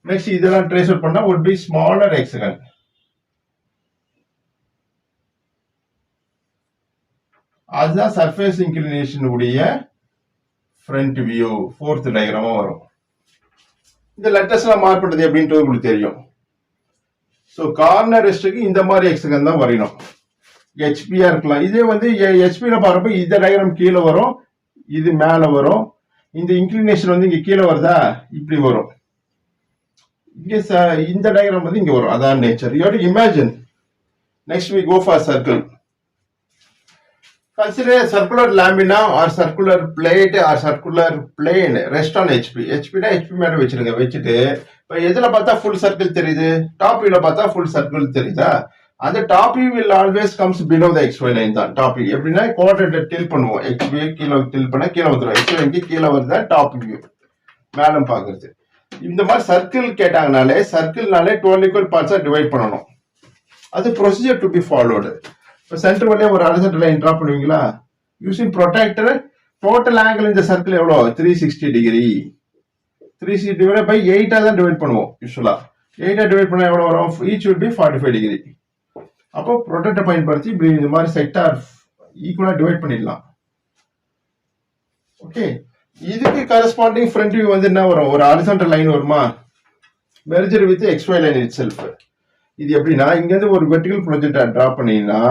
நெக்ஸ்ட் இதெல்லாம் ட்ரேஸ் அவுட் பண்ணா would be smaller hexagon. அதுதான் சர்ஃபேஸ் இன்க்ளினேஷன் உடைய ஃப்ரண்ட் வியூ. ஃபோர்த் டயக்ராமா வரும். இந்த லெட்டர்ஸ் எல்லாம் மார்க் பண்றது எப்படின்றது உங்களுக்கு தெரியும். ஸோ கார்னர் ரெஸ்ட்டுக்கு இந்த மாதிரி ஹெக்ஸகன் தான் வரையணும். ஹெச்பியா இருக்கலாம். இதே வந்து ஹெச்பியில பாக்குறப்ப இந்த டயக்ராம் கீழே வரும், இது மேல வரும். இந்த இன்க்ளினேஷன் வந்து இங்க கீழே வருதா, இப்படி வரும். இங்க இந்த டயக்ராம் வந்து இங்க வரும். அதான் nature. You have to imagine. Next we go for circle. Consider a circular lamina or circular plate or circular plane rest on HP. HP na HP மேல வச்சிருங்க. வச்சுட்டு இப்ப எதுல பார்த்தா ஃபுல் சர்க்கிள் தெரியுது? டாப் வியூல பார்த்தா ஃபுல் சர்க்கிள் தெரியுதா? அந்த top view will always comes below the XY line தான். டாப் வியூ எப்படின்னா குவாட்ரேட் டில் பண்ணுவோம். XY கீழே டில் பண்ணா கீழே வந்துடும். XY லைனுக்கு கீழே வருதா டாப் வியூ மேல பாக்குறது. இந்த மாதிரி சர்க்கிள் கேட்டாங்கனாலே சர்க்கிள்னாலே 12 equal parts டிவைட் பண்ணணும். அது ப்ரொசீஜர் டு பி ஃபாலோடு. இப்போ சென்டர் வழியா ஒரு ஹரிசாண்டல் லைன் டிரா பண்ணுவீங்களா? Using protector. டோட்டல் ஆங்கிள் இந்த சர்க்கிள் எவ்வளோ? 360 டிகிரி. 360 டிவைட் பை 8 தான் டிவைட் பண்ணுவோம். யூஸ்வலா 8 டிவைட் பண்ணா எவ்வளோ வரும்? Each will be 45 degree. அப்போ ப்ரொடக்டை பயன்படுத்தி இப்படி இந்த மாதிரி செக்டார் ஈக்குவலா டிவைட் பண்ணிடலாம். ஓகே, இதுக்கு கரஸ்பாண்டிங் ஃப்ரண்ட் வியூ வந்து என்ன வரும், ஒரு ஹாரிசான்டல் லைன் வருமா, merger with XY line it self. இது எப்படின்னா இங்க இருந்து ஒரு வெர்டிகல் ப்ரொஜெக்டை டிரா பண்ணீங்கன்னா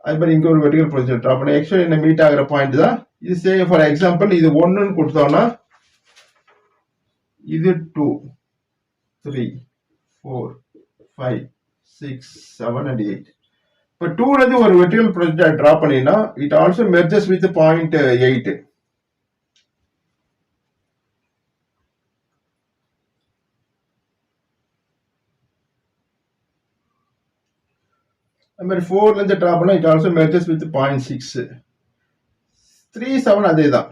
அது மாதிரி இங்க ஒரு வெர்டிகல் ப்ரொஜெக்ட் டிரா பண்ணி XY லைன் மீட் ஆகிற பாயிண்ட் தான் இது. சே ஃபார் எக்ஸாம்பிள் இது 1ன்னு கொடுத்தோம்னா இது 2 3 4 5 6 7 and 8. இப்போ 2ல இருந்து ஒரு வெர்டிகல் ப்ரொஜெக்டை டிரா பண்ணீங்கன்னா it also merges with point 8. அது மாதிரி 4ல இருந்து டிரா பண்ணா இட் ஆல்சோ மெர்ஜஸ் வித் 0.6. 3 7 அதே தான்.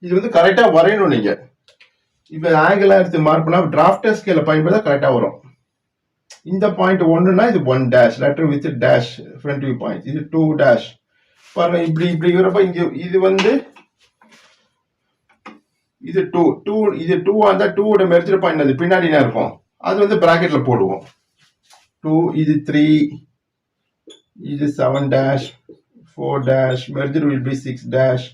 இது வந்து கரெக்டா வரையணும். நீங்க இப்ப ஆங்கிள் எடுத்து மார்க் பண்ணா டிராஃப்டர் ஸ்கேல பயன்படுத்தா கரெக்டா வரும். இந்த பாயிண்ட் 1னா இது 1 dash letter with dash front view point, இது 2 டேஷ் பாருங்க. இப்படி இப்படி வரப்ப இங்க இது வந்து இது 2 இது 2 அந்த 2 ஓட மெர்ஜர் பாயிண்ட் அது பின்னாடி என்ன இருக்கும் அது வந்து பிராக்கெட்ல போடுவோம். 2 இது 3 இது 7 dash 4 dash merger will be 6 dash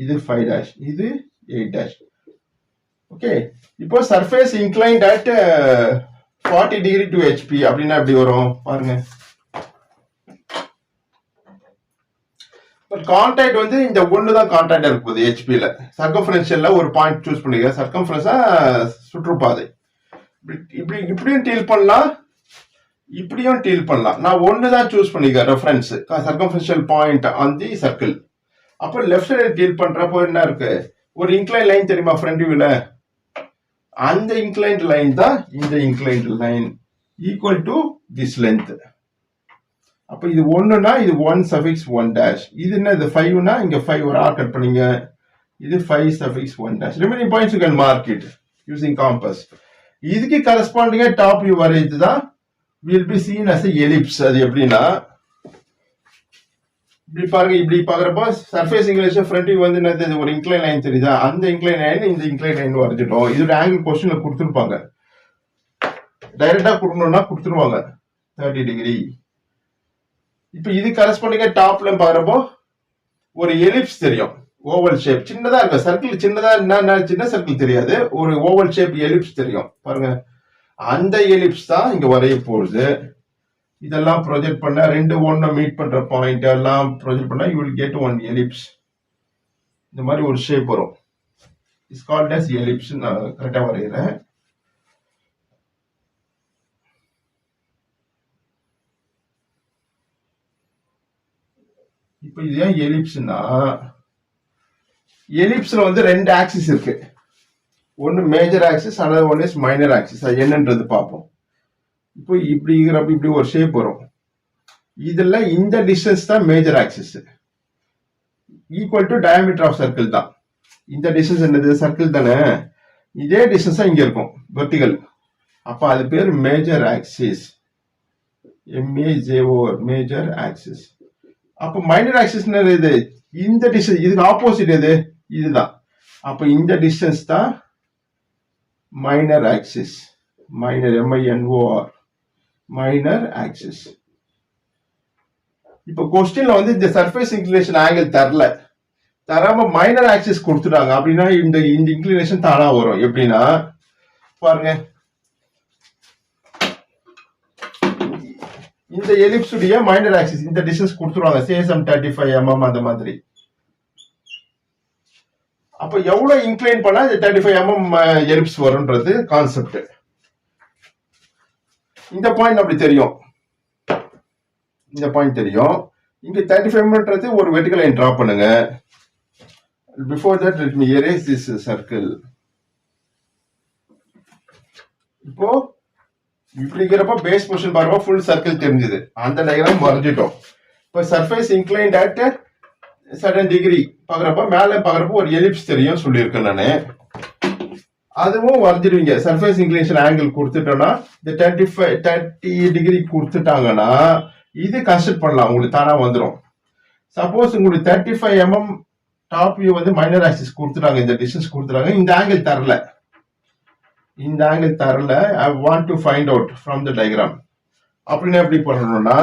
இது 5 டேஷ் இது 8 டேஷ். ஓகே, இப்போ surface inclined at 40 degree to HP அப்படின்னா எப்படி வரும் பாருங்க. கான்டாக்ட் வந்து இந்த ஒன்று தான் கான்டாக்ட் இருக்குது HPல. சர்க்கம்ஃபரன்ஷியல்ல ஒரு பாயிண்ட் சூஸ் பண்ணிக்க, சர்க்கம்ஃபரன்ஸா சுற்றுப்பாதை. இப்படி இப்படியும் டீல் பண்ணலாம், இப்படியும் டீல் பண்ணலாம். நான் ஒன்று தான் சூஸ் பண்ணிக்க reference circumferential point on the circle. அப்போ லெஃப்ட் சைடு டீல் பண்றப்போ என்ன இருக்கு, ஒரு இன்க்ளைன் லைன் தெரியுமா ஃப்ரண்ட் வியூல, அந்த இன்க்ளைன்ட் லைன் தான் இந்த inclined line equal to this length. அப்ப இது 1னா இது 1 சஃபிக்ஸ் 1 டேஷ், இது என்ன இது 5னா இங்க 5 ஒரு ஆர் கட் பண்ணீங்க, இது 5 suffix 1 dash. Remaining points you can mark it using compass. இதுக்கு கரஸ்பாண்டிங்கா டாப் வியூ வரையது தான் will be seen as a ellipse. அது எப்படின்னா இப்படி பாருங்க, இப்படி பாக்குறப்போ சர்ஃபேஸ் இன்க்ளைனேஷன் ஃப்ரண்ட் வியூ வந்து என்ன ஒரு இன்க்ளைன் லைன் தெரியுதா, அந்த இன்க்ளைன் லைன் இந்த இன்க்ளைன் லைன் வரைஞ்சிட்டோம். இதோட ஆங்கிள் கொஸ்டின்ல கொடுத்துருப்பாங்க, டைரக்டா கொடுக்கணும்னா கொடுத்துருவாங்க 30 டிகிரி. இப்ப இது கரஸ்பாண்டிங்கா டாப்ல பாக்குறப்போ ஒரு எலிப்ஸ் தெரியும், ஓவல் ஷேப் சின்னதா இருக்கு. சர்க்கிள் சின்னதா என்ன சின்ன சர்க்கிள் தெரியாது, ஒரு ஓவல் ஷேப் எலிப்ஸ் தெரியும் பாருங்க. அந்த எலிப்ஸ் தான் இங்க வரைய போகுது. இதெல்லாம் ப்ரொஜெக்ட் பண்ண 2 1 மீட் பண்ற பாயிண்ட் எல்லாம் ப்ரொஜெக்ட் பண்ணா you will get one ellipse. இந்த மாதிரி ஒரு ஷேப் வரும், இட்ஸ் கால்ட் அஸ் எலிப்ஸ். நான் கரெக்டா வரைகிறேன். இப்ப இது ஏன் எலிப்ஸ்னா, எலிப்ஸ்ல வந்து 2 ஆக்சிஸ் இருக்கு, ஒன்னு major axis, another one is minor axis. அது என்னன்றது பார்ப்போம். இப்போ இப்படி இப்படி ஒரு ஷேப் வரும். இதுல இந்த டிஸ்டன்ஸ் தான் major axis, equal to diameter of circle தான். இந்த டிஸ்டன்ஸ் என்னது, சர்க்கிள் தானே, இதே டிஸ்டன்ஸ் தான் இங்க இருக்கும் வெர்டிகல். அப்ப அது பேர் major axis, MAJO major axis. அப்ப மைனர் ஆக்சிஸ் இது இந்த டிஸ்டன்ஸ், இதுக்கு ஆப்போசிட் எது, இதுதான். அப்ப இந்த டிஸ்டன்ஸ் தான் minor axis, minor MINOR minor axis. இப்ப கொஸ்டின்ல வந்து இந்த சர்ஃபேஸ் இன்க்ளினேஷன் ஆங்கிள் தராம மைனர் ஆக்சிஸ் கொடுத்துட்டாங்க அப்படின்னா இந்த இன்க்ளினேஷன் தானா வரும். எப்படின்னா பாருங்க, இந்த எலிப்ஸ் உடைய மைனர் ஆக்சிஸ் இந்த டிஸ்டன்ஸ் கொடுத்துருவாங்க, சேசம் 35 mm அந்த மாதிரி. அப்ப எவ்வளவு இன்க்ளைன் பண்ணா 35 mm எலிப்ஸ் வரும்ன்றது கான்செப்ட். இந்த பாயிண்ட் அப்படி தெரியும், இந்த பாயிண்ட் தெரியும். இங்க 35 mm ஒரு வெர்டிகல் லைன் டிரா பண்ணுங்க. Before that let me erase this circle. இப்போ இப்படிங்கிறப்ப பேஸ் பொசிஷன் பாருங்க, ஃபுல் சர்க்கிள் தெரிஞ்சது, அந்த டயக்ராம் வரைஞ்சிட்டோம். இப்போ surface inclined at certain degree பாக்குறப்ப மேல பாக்குறப்ப ஒரு எலிப்ஸ் தெரியும் சொல்லியிருக்கேன் நானு. அதுவும் வரைஞ்சிடுவீங்க. சர்ஃபேஸ் இன்க்ளினேஷன் ஆங்கிள் கொடுத்துட்டோம்னா இந்த 30 டிகிரி கொடுத்துட்டாங்கன்னா இது கன்ஸ்ட்ரக்ட் பண்ணலாம், உங்களுக்கு தானா வந்துடும். சப்போஸ் உங்களுக்கு 35 mm டாப் வியூ வந்து மைனர் ஆக்சிஸ் கொடுத்துறாங்க, இந்த டிஸ்டன்ஸ் கொடுத்துறாங்க, இந்த ஆங்கிள் தரல. I want to find out from the diagram. அப்படின்னு எப்படி பண்ணணும்னா,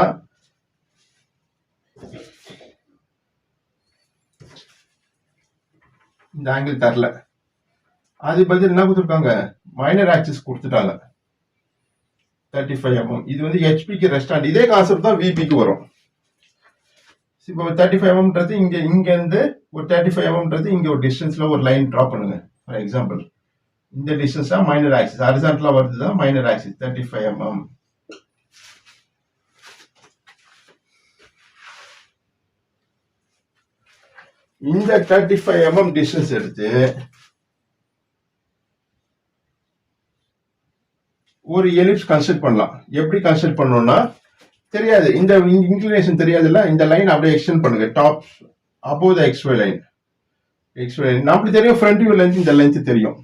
இந்த ஆங்கிள் தரல, அது பதில் என்ன கொடுத்துருக்காங்க, மைனர் ஆக்சிஸ் கொடுத்துட்டாங்க 35 mm. இது வந்து ஹெச்பிக்கு ரெஸ்டாண்ட். இதே கான்செப்ட் தான் விபிக்கு வரும். இப்போ 35 mmன்றது இங்க இருந்து ஒரு 35 mmன்றது இங்க ஒரு டிஸ்டன்ஸ்ல ஒரு லைன் டிரா பண்ணுங்க. ஃபார் எக்ஸாம்பிள் இந்த டிஸ்டன்ஸ் தான் மைனர் ஆக்சிஸ், ஹரிசான்டலா வருது தான் மைனர் ஆக்சிஸ் 35 mm. இந்த 35 mm டிஸ்டன்ஸ் எடுத்து ஒரு எலிப்ஸ் கன்ஸ்ட்ரக்ட் பண்ணலாம். எப்படி கன்ஸ்ட்ரக்ட் பண்ணணும்னா, தெரியாது, இந்த இன்க்ளினேஷன் தெரியாதுல்ல, இந்த லைன் அப்படியே எக்ஸ்டெண்ட் பண்ணுங்க, டாப் அபோவ் த எக்ஸ்ஒய் லைன். நம்மளுக்கு தெரியும் ஃப்ரண்ட் வியூ லென்த், இந்த லென்த் தெரியும்.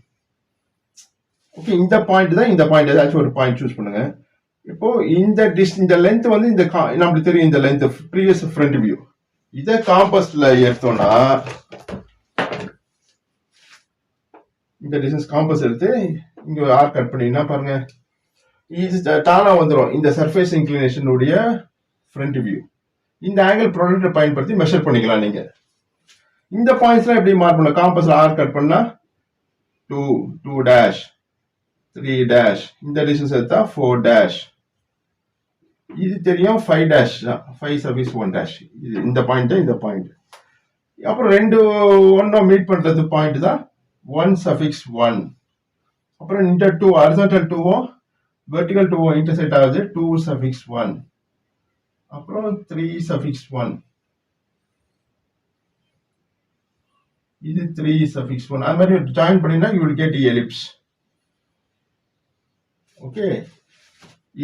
ஓகே, இந்த பாயிண்ட் தான், இந்த பாயிண்ட் ஏதாச்சும் ஒரு பாயிண்ட் சூஸ் பண்ணுங்க. இப்போ இந்த லென்த் வந்து இந்த நம்மளுக்கு தெரியும், இந்த லென்த் ப்ரீவியஸ் ஃப்ரண்ட் வியூ. இதை காம்பஸ்ல எடுத்தோம்னா, இந்த டிஸ்டன்ஸ் காம்பஸ் எடுத்து இங்க ஆர் கட் பண்ணீங்கன்னா பாருங்க, இது தானா வந்துடும் இந்த சர்ஃபேஸ் இன்க்ளினேஷன் உடைய ஃப்ரண்ட் வியூ. இந்த ஆங்கிள் ப்ரொடக்டர் பயன்படுத்தி மெஷர் பண்ணிக்கலாம். நீங்க இந்த பாயிண்ட்ஸ்லாம் எப்படி மார்க் பண்ணலாம், காம்பஸ்ல ஆர் கட் பண்ணா 2, 2', 3', இந்த டிஸ்டன்ஸ் எடுத்தா 4', இது தெரியும் 5' தான், 5'1'. இது இந்த பாயிண்ட். அப்புறம் ரெண்டு ஒன்னும் மீட் பண்றது பாயிண்ட் தான் 1'1. அப்புறம் இந்த 2 ஹரிசான்டல் 2வும் வெர்டிகல் 2வும் இன்டர்செக்ட் ஆகுது 2'1. அப்புறம் 3'1. இது 3'1. அது மாதிரி ஜாயின் பண்ணினா you will get ellipse. Okay,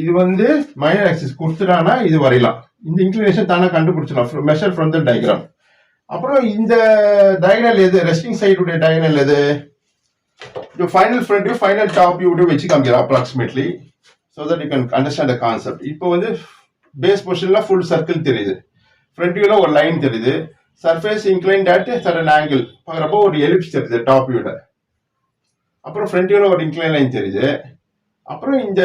இது வந்து மைனர் ஆக்சிஸ் கொடுத்துட்டானா இது வரையலாம். இந்த இன்க்ளினேஷன் தானே கண்டுபிடிச்சலாம், மெஷர் ஃப்ரம் த டயக்ராம். அப்புறம் இந்த டயகனல் எது, ரெஸ்டிங் சைடுடைய டயகனல் எது, final front view final top view வச்சு காமிக்கிறோம் approximately, so that you can understand the concept. இப்போ வந்து பேஸ் பொசிஷன்ல ஃபுல் சர்க்கிள் தெரியுது, ஃப்ரண்ட் வியூல ஒரு லைன் தெரியுது, surface inclined at certain angle பார்க்குறப்போ ஒரு எலிப்ஸ் தெரியுது டாப் வியூல. அப்புறம் ஃப்ரண்ட் வியூல ஒரு இன்க்ளைன் லைன் தெரியுது. அப்புறம் இந்த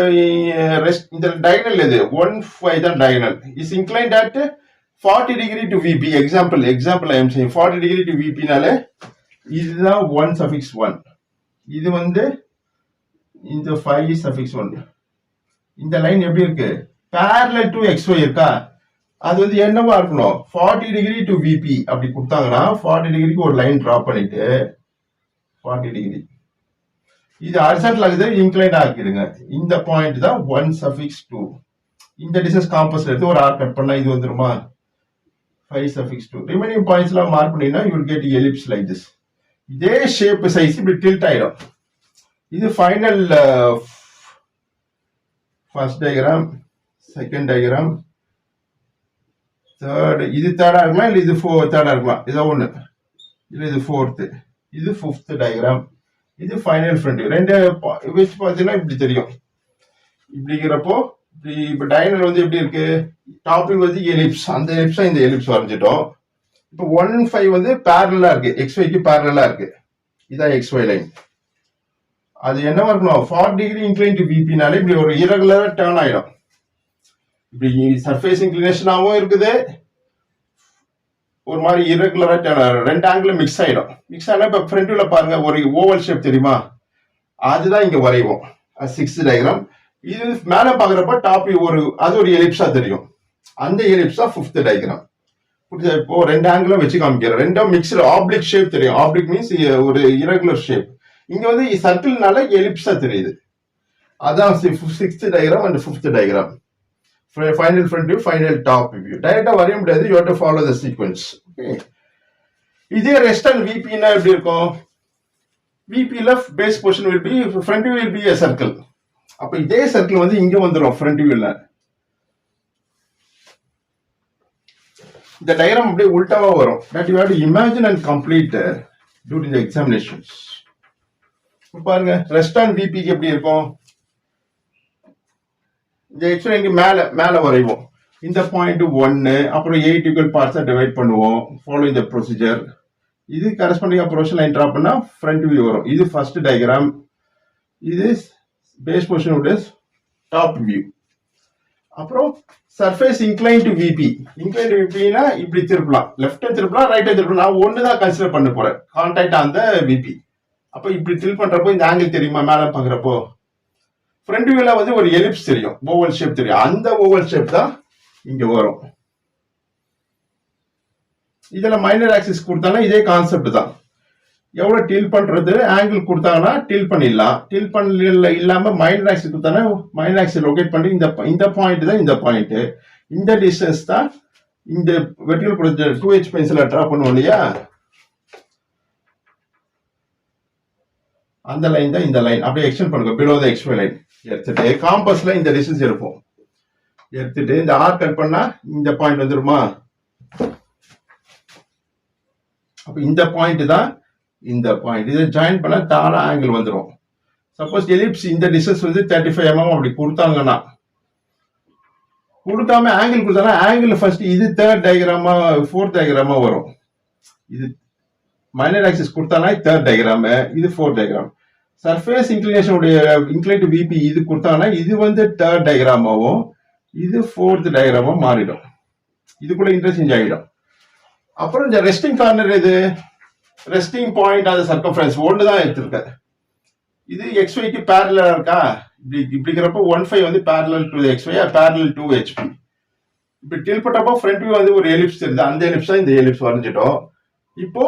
டயகனல் எது, 1'5 தான் diagonal, is inclined at 40 degree to VP. Example I am saying 40 degree to VP நாலே இதுதான் 1'1. இது வந்து இந்த 5'1. இந்த லைன் எப்படி இருக்கு, parallel to XY இருக்கா, அது வந்து என்னவா இருக்கணும், 40 degree to VP அப்படி கொடுத்தாங்கன்னா 40 டிகிரிக்கு ஒரு லைன் டிரா பண்ணிட்டு 40 டிகிரி இது ஹரிசான்டல் ஆகுது, இன்க்ளைன்ட் ஆக்கிடுங்க. இந்த பாயிண்ட் தான் 1'2. இந்த டிஸ்டன்ஸ் காம்பஸ்ல எடுத்து ஒரு ஆர் கட் பண்ணா இது வந்துருமா 5'2. ரிமைனிங் பாயிண்ட்ஸ் எல்லாம் மார்க் பண்ணீங்கன்னா you will get ellipse like this. இதே ஷேப் சைஸ் இப்படி டில்ட் ஆயிடும். இது final first diagram, second diagram, third. இது தேர்டா இருக்கலாம், இல்லை இது தேர்டா இருக்கலாம், இதோ ஒன்று, இல்லை இது ஃபோர்த்து, இது ஃபிஃப்த் டயக்ராம், இது ஃபைனல் ஃப்ரண்ட். ரெண்டு வச்சு பார்த்தீங்கன்னா இப்படி தெரியும். இப்படிங்கிறப்போ இப்போ டயகனல் வந்து எப்படி இருக்கு, டாபிக் வந்து எலிப்ஸ், அந்த எலிப்ஸா இந்த எலிப்ஸ் வரைஞ்சிட்டோம். இப்போ 1'5 வந்து பேரலா இருக்கு, XYக்கு பேரலா இருக்கு, இதான் XY லைன். அது என்னவா இருக்கணும், 40 டிகிரி இன்க்ளைன் டு VPனாலே இப்படி ஒரு இரகுலரா டேர்ன் ஆயிடும். இப்படி சர்ஃபேஸ் இன்க்ளினேஷனாகவும் இருக்குது, ஒரு மாதிரி இரகுலரா டேர்ன் ஆயிடும், ரெண்டு ஆங்கிளும் மிக்ஸ் ஆயிடும். மிக்ஸ் ஆனா இப்போ ஃப்ரண்ட் வியூல பாருங்க ஒரு ஓவல் ஷேப் தெரியுமா, அதுதான் இங்க வரைவோம் 6th டயக்ராம். இது மேல பாக்குறப்ப டாப் அது ஒரு எலிப்ஸா தெரியும், அந்த எலிப்ஸ் தான் 5th டயக்ராம். இப்போ ரெண்டு ஆங்கிளும் வச்சு காமிக்கிறேன், ரெண்டும் மிக்ஸ்டு ஆப்ளிக் ஷேப் தெரியும். ஆப்ளிக் மீன்ஸ் ஒரு இரகுலர் ஷேப். இங்க வந்து சர்க்கிள்னால எலிப்ஸா தெரியுது. அதான் 6th diagram and 5th diagram. Final front view, final top view. டைரக்டா வரைய முடியாது, you have to follow the sequence. Okay, இதே ரெஸ்ட் அண்ட் VPனா எப்படி இருக்கும், VPல base position will be, front view will be a circle. அப்ப இதே சர்க்கிள் வந்து இங்க வந்துடும் ஃப்ரண்ட் வியூல. இந்த டயக்ராம் அப்படியே உல்டாவா வரும். That you have to imagine and complete during the examinations. பாருங்க ரெஸ்ட் அண்ட் VPக்கு எப்படி இருக்கும், இந்த எக்ஸ்ட்ரா இங்க மேல வரைவோம். இந்த பாயிண்ட் 1, அப்புறம் 8 ஈக்குவல் பார்ட்ஸா டிவைட் பண்ணுவோம், ஃபாலோயிங் த ப்ரொசீஜர். இது கரஸ்பாண்டிங் ப்ரொஜெக்ஷன் லைன் டிரா பண்ணா ஃப்ரண்ட் வியூ வரும். இது ஃபர்ஸ்ட் டயக்ராம். இது பேஸ் பொசிஷனோட டாப் வியூ. அப்புறம் surface incline to VP. Incline to விபினா இப்படி திருப்பலாம், லெஃப்ட் திருப்பலாம், ரைட் திருப்பலாம். நான் ஒன்று தான் கன்சிடர் பண்ண போறேன், கான்டாக்ட் அந்த விபி. அப்போ இப்படி தில் பண்றப்போ இந்த ஆங்கிள் தெரியுமா? மேலே பார்க்குறப்போ ஃப்ரண்ட் வியூல வந்து ஒரு எலிப்ஸ் தெரியும், ஓவல் ஷேப் தெரியும். அந்த ஓவல் ஷேப் தான் இங்க வரும். இதுல மைனர் ஆக்சிஸ் கொடுத்தாலும் இதே கான்செப்ட் தான். எவ்வளவு டில் பண்றது, ஆங்கிள் கொடுத்தாங்கன்னா டில் பண்ணிடலாம். டில் பண்ணல இல்லாம மைனர் ஆக்சிஸ் கொடுத்தாங்கன்னா மைனர் ஆக்சிஸ் லொகேட் பண்ணி இந்த பாயிண்ட் தான் இந்த பாயிண்ட். இந்த டிஸ்டன்ஸ் தான் இந்த வெர்டிகல் ப்ரொஜெக்ட் 2H பென்சில ட்ரா பண்ணுவோம் இல்லையா, அந்த லைன் தான் இந்த லைன். அப்படியே எக்ஸ்டெண்ட் பண்ணுங்க பிலோ த XY லைன். எடுத்துட்டு காம்பஸ்ல இந்த டிஸ்டன்ஸ் எடுப்போம். எடுத்துட்டு இந்த ஆர் கட் பண்ணா இந்த பாயிண்ட் வந்துருமா? அப்ப இந்த பாயிண்ட் தான் இந்த பாயிண்ட். இதை ஜாயின் பண்ண தானா ஆங்கிள் வந்துடும். சப்போஸ் எலிப்ஸ் இந்த டிஸ்டன்ஸ் வந்து 35 mm அப்படி கொடுத்தாங்கன்னா, கொடுக்காம ஆங்கிள் கொடுத்தாங்கன்னா ஆங்கிள் ஃபர்ஸ்ட் இது தேர்ட் டயக்ராமா ஃபோர்த் டயக்ராமா வரும். இது மைனர் ஆக்சிஸ் கொடுத்தானா தேர்ட் டயக்ராம், இது ஃபோர்த் டயக்ராம். சர்ஃபேஸ் இன்க்ளினேஷனுடைய இன்க்ளைன் டு விபி இது கொடுத்தாங்கன்னா இது வந்து தேர்ட் டயக்ராமாவும் இது ஃபோர்த் டயக்ராமா மாறிடும். இதுக்குள்ள இன்டர்சேஞ்ச் ஆகிடும். அப்புறம் இந்த ரெஸ்டிங் கார்னர், இது ரெஸ்டிங் பாயிண்ட் அந்த சர்க்கம்ஃபரன்ஸ் ஒன்று தான் எடுத்திருக்காரு. இது XYக்கு பேரலா இருக்கா? இப்படிங்கிறப்ப 1.5 வந்து parallel to XY, parallel to HP. இப்படி டில் பட்டப்போ ஃப்ரண்ட் வியூ வந்து ஒரு எலிப்ஸ் தெரியுது. அந்த எலிப்ஸ் தான் இந்த எலிப்ஸ் வரைஞ்சிட்டோம். இப்போ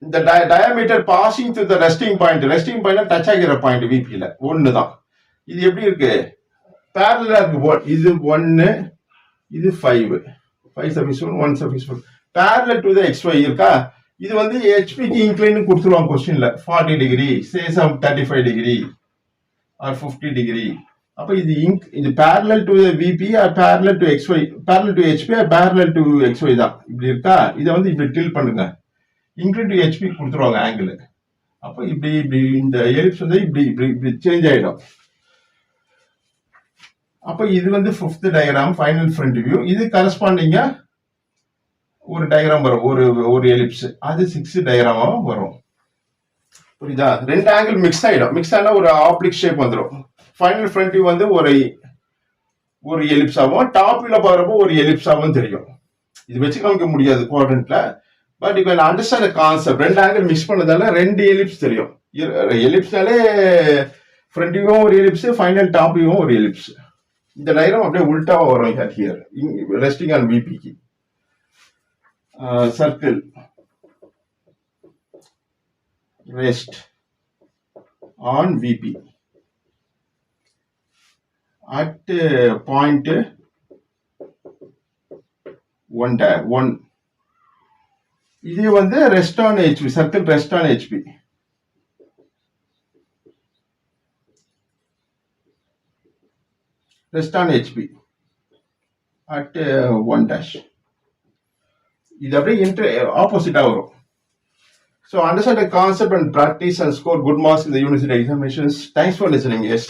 இந்த diameter passing to the resting point touch ஆகிற பாயிண்ட் விபில ஒன்று தான். இது எப்படி இருக்கு? பேரலா இருக்கு. இது 1, இது 5 sufficient, 1 sufficient. Parallel to the XY இருக்கா? இது வந்து HPக்கு இன்க்ளைன் கொடுத்துருவாங்க கொஸ்டின்ல. 40 degree, say some 35 degree or 50 degree. அப்ப இது parallel to VP or parallel to XY, parallel to HP or parallel to XY தான். இப்படி இருக்கா? இதை வந்து இப்படி டில் பண்ணுங்க. இன்க்ளைன் டு HP கொடுத்துருவாங்க ஆங்கிள். அப்ப இப்படி இந்த எலிப்ஸ் வந்து இப்படி சேஞ்ச் ஆயிடும். அப்ப இது வந்து 5th diagram, final front view. இது கரஸ்பாண்டிங்கா ஒரு டயக்ராம் வரும், ஒரு எலிப்ஸ். அது 6th டயக்ராமா வரும். புரியுதா? ரெண்டு ஆங்கிள் மிக்ஸ் ஆயிடும். மிக்ஸ் ஆனா ஒரு ஆப்ளிக் ஷேப் வந்துடும். ஃபைனல் ஃப்ரண்ட் வியூ வந்து ஒரு எலிப்ஸ் ஆகும், டாப் வியூல பாக்குறப்போ ஒரு எலிப்ஸ் ஆகும் தெரியும். இது வச்சு காமிக்க முடியாது குவாட்ரண்ட்ல. But you can understand the concept. ரெண்டு ஆங்கிள் மிக்ஸ் பண்ணதால ரெண்டு எலிப்ஸ் தெரியும். எலிப்ஸ்னாலே ஃப்ரண்ட் வியூவும் ஒரு எலிப்ஸ், ஃபைனல் டாப் வியூவும் ஒரு எலிப்ஸ். இந்த டயக்ராம் அப்படியே உல்டாவா வரும். ஹியர் ரெஸ்டிங் ஆன் விபிக்கு. Circle rest on VP at point 1. இது வந்து rest on HP, circle rest on HP. Rest on HP at 1'. இது அப்படியே ஆப்போசிட்டா வரும். So understand the concept and practice and score good marks in the university examinations. Thanks for listening. Yes.